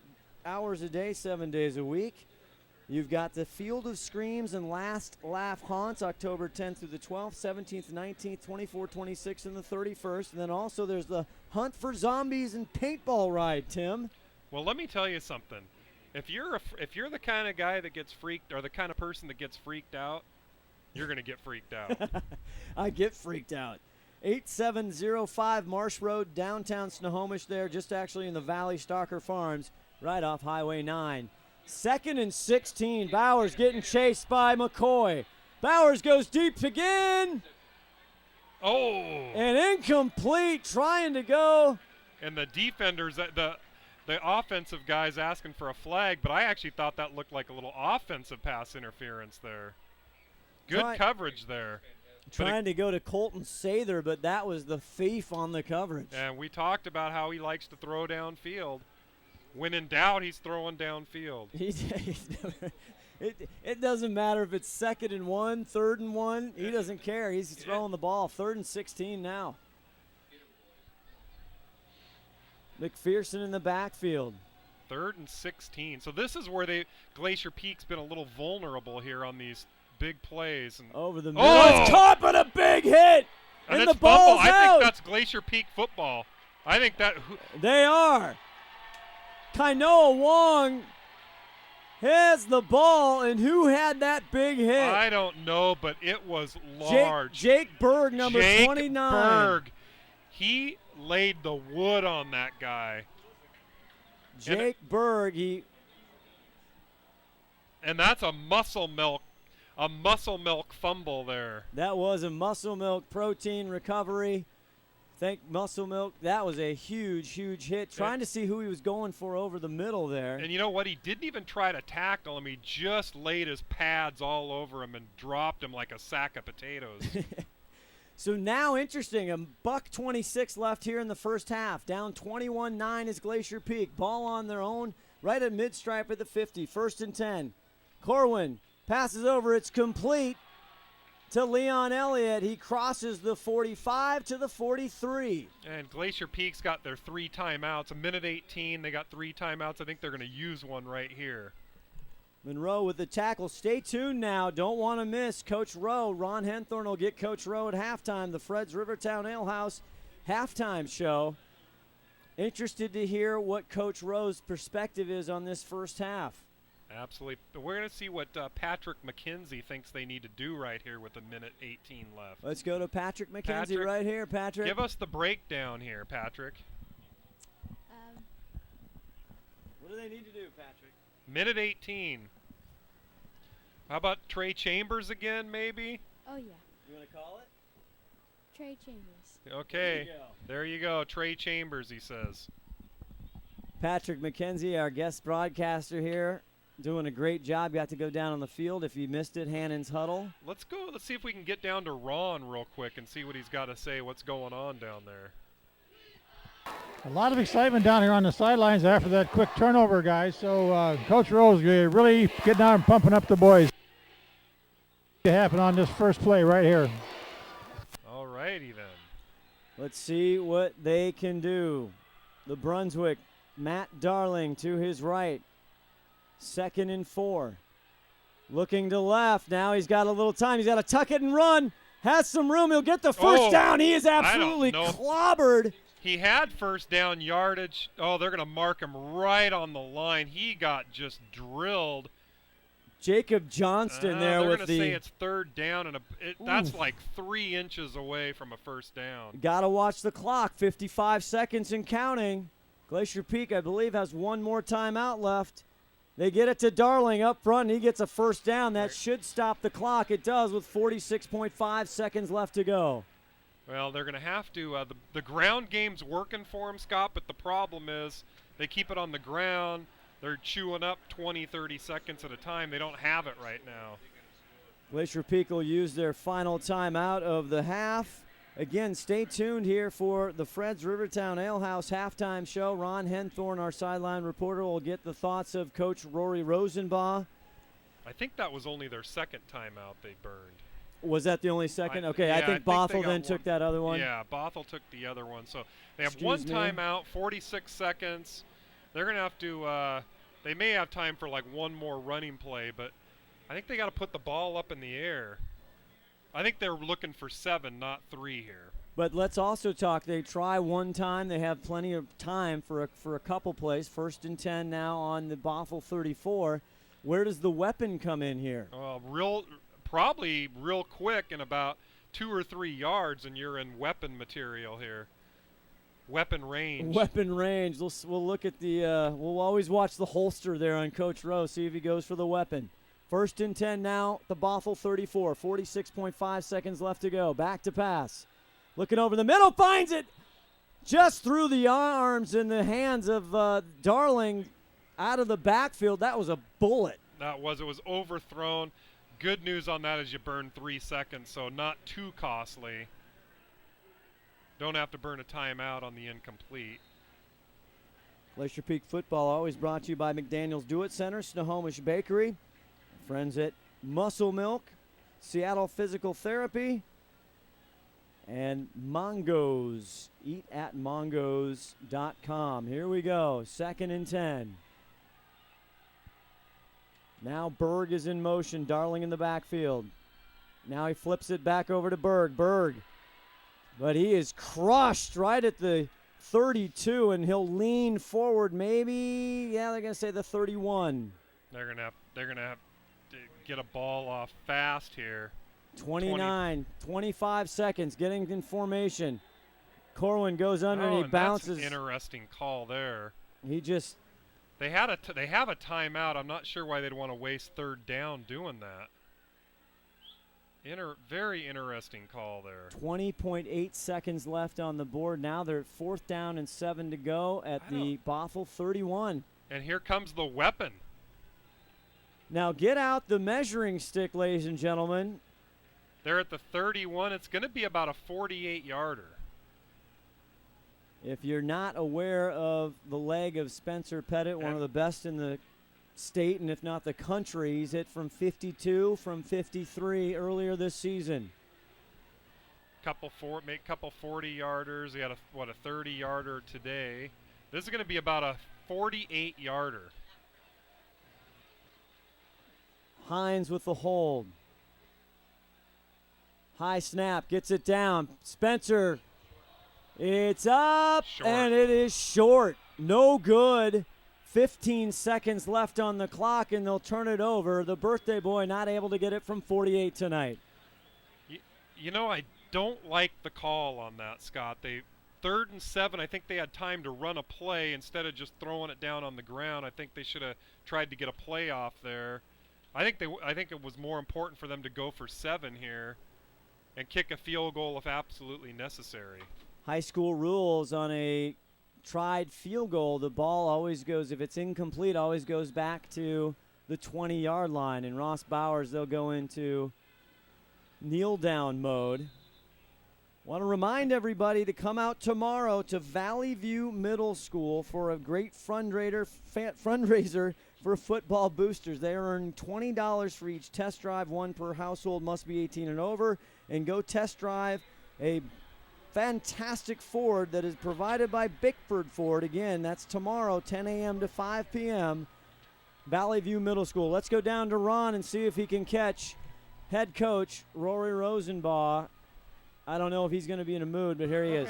Speaker 1: hours a day, 7 days a week. You've got the Field of Screams and Last Laugh Haunts October 10th through the 12th, 17th, 19th, 24th, 26th, and the 31st. And then also there's the Hunt for Zombies and Paintball Ride, Tim.
Speaker 2: Well, let me tell you something. If you're the kind of guy that gets freaked, or the kind of person that gets freaked out, you're going to get freaked out.
Speaker 1: I get freaked out. 8705 Marsh Road, downtown Snohomish there, just actually in the Valley. Stalker Farms, right off Highway 9. 2nd and 16. Bowers getting chased by McCoy. Bowers goes deep again.
Speaker 2: Oh.
Speaker 1: And incomplete, trying to go.
Speaker 2: And the defenders, the offensive guys asking for a flag, but I actually thought that looked like a little offensive pass interference there. Good coverage there.
Speaker 1: Trying to go to Colton Sather, but that was the thief on the coverage.
Speaker 2: And we talked about how he likes to throw downfield. When in doubt, he's throwing downfield.
Speaker 1: It doesn't matter if it's 2nd and 1, 3rd and 1. He doesn't care. He's throwing the ball. 3rd and 16 now. McPherson in the backfield.
Speaker 2: 3rd and 16. So this is where Glacier Peak's been a little vulnerable here on these big plays. And
Speaker 1: over the middle. Oh! It's caught, but a big hit. And the ball's out.
Speaker 2: I think that's Glacier Peak football. I think that.
Speaker 1: They are. Kainoa Wong has the ball, and who had that big hit?
Speaker 2: I don't know, but it was large.
Speaker 1: Jake Berg, number 29.
Speaker 2: Berg. He laid the wood on that guy.
Speaker 1: Jake Berg,
Speaker 2: and that's a muscle milk fumble there.
Speaker 1: That was a muscle milk protein recovery. Thank muscle milk. That was a huge hit. Trying to see who he was going for over the middle there.
Speaker 2: And you know what? He didn't even try to tackle him. He just laid his pads all over him and dropped him like a sack of potatoes.
Speaker 1: So now, interesting, $1:26 left here in the first half. Down 21-9 is Glacier Peak. Ball on their own, right at mid-stripe at the 50. 1st and 10. Corwin passes over. It's complete to Leon Elliott. He crosses the 45 to the 43.
Speaker 2: And Glacier Peak's got their 3 timeouts. 1:18. They got 3 timeouts. I think they're going to use one right here.
Speaker 1: Monroe with the tackle. Stay tuned now. Don't want to miss Coach Rowe. Ron Henthorn will get Coach Rowe at halftime. The Fred's Rivertown Ale House halftime show. Interested to hear what Coach Rowe's perspective is on this first half.
Speaker 2: Absolutely. We're going to see what Patrick McKenzie thinks they need to do right here with 1:18 left.
Speaker 1: Let's go to Patrick McKenzie right here, Patrick.
Speaker 2: Give us the breakdown here, Patrick.
Speaker 1: What do they need to do, Patrick?
Speaker 2: 1:18. How about Trey Chambers again, maybe?
Speaker 4: Oh, yeah.
Speaker 1: You want to call it?
Speaker 4: Trey Chambers.
Speaker 2: Okay. There you go. Trey Chambers, he says.
Speaker 1: Patrick McKenzie, our guest broadcaster here, doing a great job. Got to go down on the field. If you missed it, Hannon's huddle.
Speaker 2: Let's go. Let's see if we can get down to Ron real quick and see what he's got to say, what's going on down there.
Speaker 7: A lot of excitement down here on the sidelines after that quick turnover, guys. So Coach Rose really getting out and pumping up the boys. It happened on this first play right here.
Speaker 2: All righty then.
Speaker 1: Let's see what they can do. The Brunswick, Matt Darling to his right. 2nd and 4. Looking to left. Now he's got a little time. He's got to tuck it and run. Has some room. He'll get the first down. He is absolutely clobbered.
Speaker 2: He had first down yardage. Oh, they're going to mark him right on the line. He got just drilled.
Speaker 1: Jacob Johnston there with the...
Speaker 2: They're going to say it's 3rd down, and that's like 3 inches away from a first down.
Speaker 1: Got to watch the clock. 55 seconds and counting. Glacier Peak, I believe, has one more timeout left. They get it to Darling up front, and he gets a first down. That should stop the clock. It does with 46.5 seconds left to go.
Speaker 2: Well, they're going to have to. The ground game's working for them, Scott, but the problem is they keep it on the ground. They're chewing up 20, 30 seconds at a time. They don't have it right now.
Speaker 1: Glacier Peak will use their final timeout of the half. Again, stay tuned here for the Fred's Rivertown Ale House halftime show. Ron Henthorn, our sideline reporter, will get the thoughts of Coach Rory Rosenbaugh.
Speaker 2: I think that was only their 2nd timeout they burned.
Speaker 1: Was that the only second? Okay, I think Bothell then took that other one.
Speaker 2: Yeah, Bothell took the other one. So they have one timeout, 46 seconds. They're going to have to they may have time for like one more running play, but I think they got to put the ball up in the air. I think they're looking for 7, not 3 here.
Speaker 1: But let's also talk. They try one time. They have plenty of time for a couple plays. 1st and 10 now on the Bothell 34. Where does the weapon come in here?
Speaker 2: Probably real quick in about 2 or 3 yards, and you're in weapon material here. Weapon range.
Speaker 1: Weapon range. We'll look at the we'll always watch the holster there on Coach Rowe, see if he goes for the weapon. 1st and 10 now, the Bothell 34. 46.5 seconds left to go. Back to pass. Looking over the middle, finds it just through the arms and the hands of Darling out of the backfield. That was a bullet.
Speaker 2: It was overthrown. Good news on that is you burn 3 seconds, so not too costly. Don't have to burn a timeout on the incomplete.
Speaker 1: Glacier Peak football always brought to you by McDaniel's Do It Center, Snohomish Bakery, friends at Muscle Milk, Seattle Physical Therapy, and Mongos. Eatatmongos.com. Here we go. 2nd and 10. Now Berg is in motion. Darling in the backfield. Now he flips it back over to Berg. But he is crushed right at the 32, and he'll lean forward maybe. Yeah, they're going to say the 31.
Speaker 2: They're gonna have to get a ball off fast here.
Speaker 1: 25 seconds, getting in formation. Corwin goes under and he bounces.
Speaker 2: That's an interesting call there.
Speaker 1: He just.
Speaker 2: They have a timeout. I'm not sure why they'd want to waste 3rd down doing that. Very interesting call there.
Speaker 1: 20.8 seconds left on the board. Now they're at 4th down and 7 to go at the Bothell 31.
Speaker 2: And here comes the weapon.
Speaker 1: Now get out the measuring stick, ladies and gentlemen.
Speaker 2: They're at the 31. It's going to be about a 48-yarder.
Speaker 1: If you're not aware of the leg of Spencer Pettit, one of the best in the state and if not the country, he's hit from 52, from 53 earlier this season.
Speaker 2: Couple 40-yarders. He had a 30-yarder today. This is going to be about a 48-yarder.
Speaker 1: Hines with the hold. High snap, gets it down. Spencer, it's up, and it is short. No good. 15 seconds left on the clock, and they'll turn it over. The birthday boy not able to get it from 48 tonight.
Speaker 2: You know, I don't like the call on that, Scott. 3rd and 7, I think they had time to run a play instead of just throwing it down on the ground. I think they should have tried to get a play off there. I think it was more important for them to go for 7 here and kick a field goal if absolutely necessary.
Speaker 1: High school rules on a tried field goal, the ball always goes, if it's incomplete, always goes back to the 20-yard line. And Ross Bowers, they'll go into kneel-down mode. Want to remind everybody to come out tomorrow to Valley View Middle School for a great fundraiser for football boosters. They earn $20 for each test drive. One per household, must be 18 and over. And go test drive a fantastic Ford that is provided by Bickford Ford. Again, that's tomorrow, 10 a.m. to 5 p.m. Valley View Middle School. Let's go down to Ron and see if he can catch head coach Rory Rosenbaugh. I don't know if he's going to be in a mood, but here he is.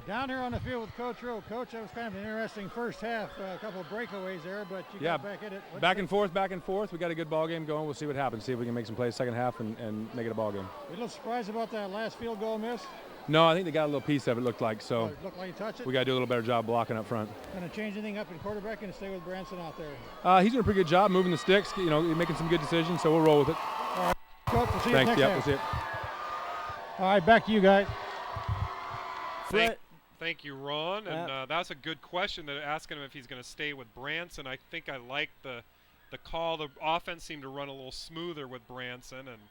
Speaker 7: Down here on the field with Coach Rowe. Coach, that was kind of an interesting first half. A couple of breakaways there, but you got back in it.
Speaker 11: Back and forth. We got a good ball game going. We'll see what happens. See if we can make some plays second half and make it a ball game.
Speaker 7: You a little surprised about that last field goal miss?
Speaker 11: No, I think they got a little piece of it, looked like. So
Speaker 7: it looked like you touched it?
Speaker 11: We got to do a little better job blocking up front.
Speaker 7: Going to change anything up in quarterback and stay with Branson out there?
Speaker 11: He's doing a pretty good job moving the sticks, making some good decisions, so we'll roll with it.
Speaker 7: All right, Coach, we'll see you next
Speaker 11: We'll see it.
Speaker 7: All right, back to you guys.
Speaker 2: Thank you, Ron. And that's a good question. They're asking him if he's going to stay with Branson. I think I like the call. The offense seemed to run a little smoother with Branson, and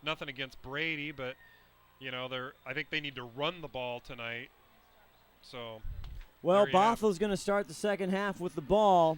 Speaker 2: nothing against Brady, but I think they need to run the ball tonight. So,
Speaker 1: well, Bothell's going to start the second half with the ball.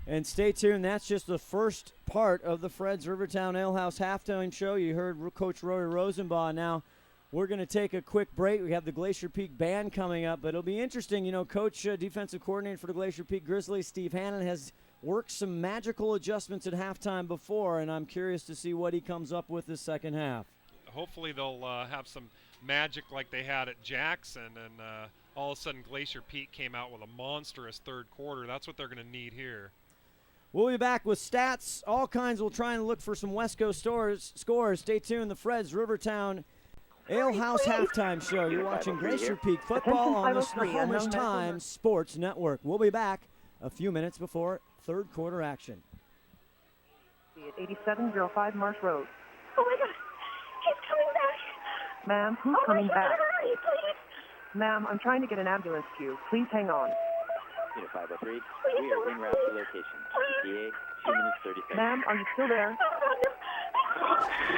Speaker 1: And stay tuned. That's just the first part of the Fred's Rivertown Alehouse halftime show. You heard Coach Rory Rosenbaugh. Now we're going to take a quick break. We have the Glacier Peak Band coming up, but it'll be interesting. Coach, defensive coordinator for the Glacier Peak Grizzlies, Steve Hannon, has worked some magical adjustments at halftime before, and I'm curious to see what he comes up with this second half.
Speaker 2: Hopefully they'll have some magic like they had at Jackson, and all of a sudden Glacier Peak came out with a monstrous third quarter. That's what they're going to need here.
Speaker 1: We'll be back with stats, all kinds. We'll try and look for some Wesco scores. Stay tuned. The Fred's Rivertown Alehouse halftime show. You're watching Glacier Peak football on the Snohomish Times Sports Network. We'll be back a few minutes before third quarter action.
Speaker 8: At 8705 Marsh Road.
Speaker 9: Oh my God, he's coming back.
Speaker 8: Ma'am, who's coming back?
Speaker 9: Hurry, please.
Speaker 8: Ma'am, I'm trying to get an ambulance to you. Please hang on.
Speaker 10: Unit 503, we are en route to location. ETA, 2 minutes 30 seconds.
Speaker 8: Ma'am, are you still there?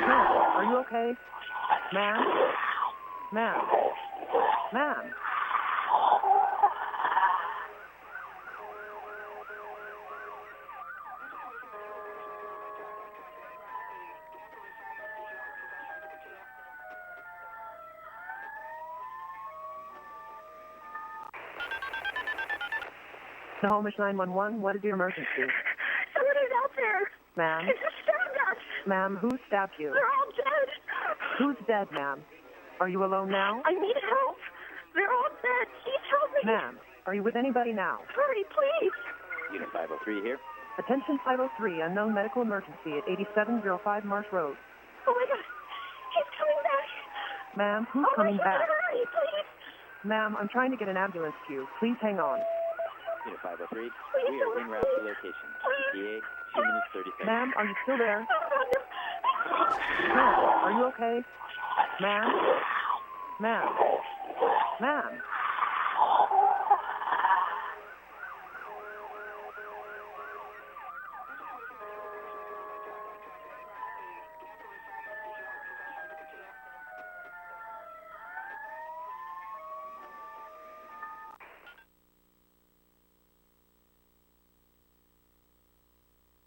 Speaker 8: Are you okay? Ma'am? Ma'am? Ma'am? Snohomish 911, what is your emergency?
Speaker 9: Somebody's out there.
Speaker 8: Ma'am?
Speaker 9: They just stabbed us.
Speaker 8: Ma'am, who stabbed you?
Speaker 9: They're all dead.
Speaker 8: Who's dead, ma'am? Are you alone now?
Speaker 9: I need help. They're all dead. Please help me.
Speaker 8: Ma'am, are you with anybody now?
Speaker 9: Hurry, please.
Speaker 10: Unit 503 here.
Speaker 8: Attention 503, unknown medical emergency at 8705 Marsh Road.
Speaker 9: Oh my God. He's coming back.
Speaker 8: Ma'am, who's
Speaker 9: Oh
Speaker 8: coming
Speaker 9: my
Speaker 8: back?
Speaker 9: God, hurry, please.
Speaker 8: Ma'am, I'm trying to get an ambulance to you. Please hang on.
Speaker 10: Unit 503,
Speaker 9: Please
Speaker 10: we are en route to location. ETA, 2 minutes 30 seconds.
Speaker 8: Ma'am, are you still there?
Speaker 9: Oh, no.
Speaker 8: Ma'am, are you okay? Ma'am? Ma'am? Ma'am?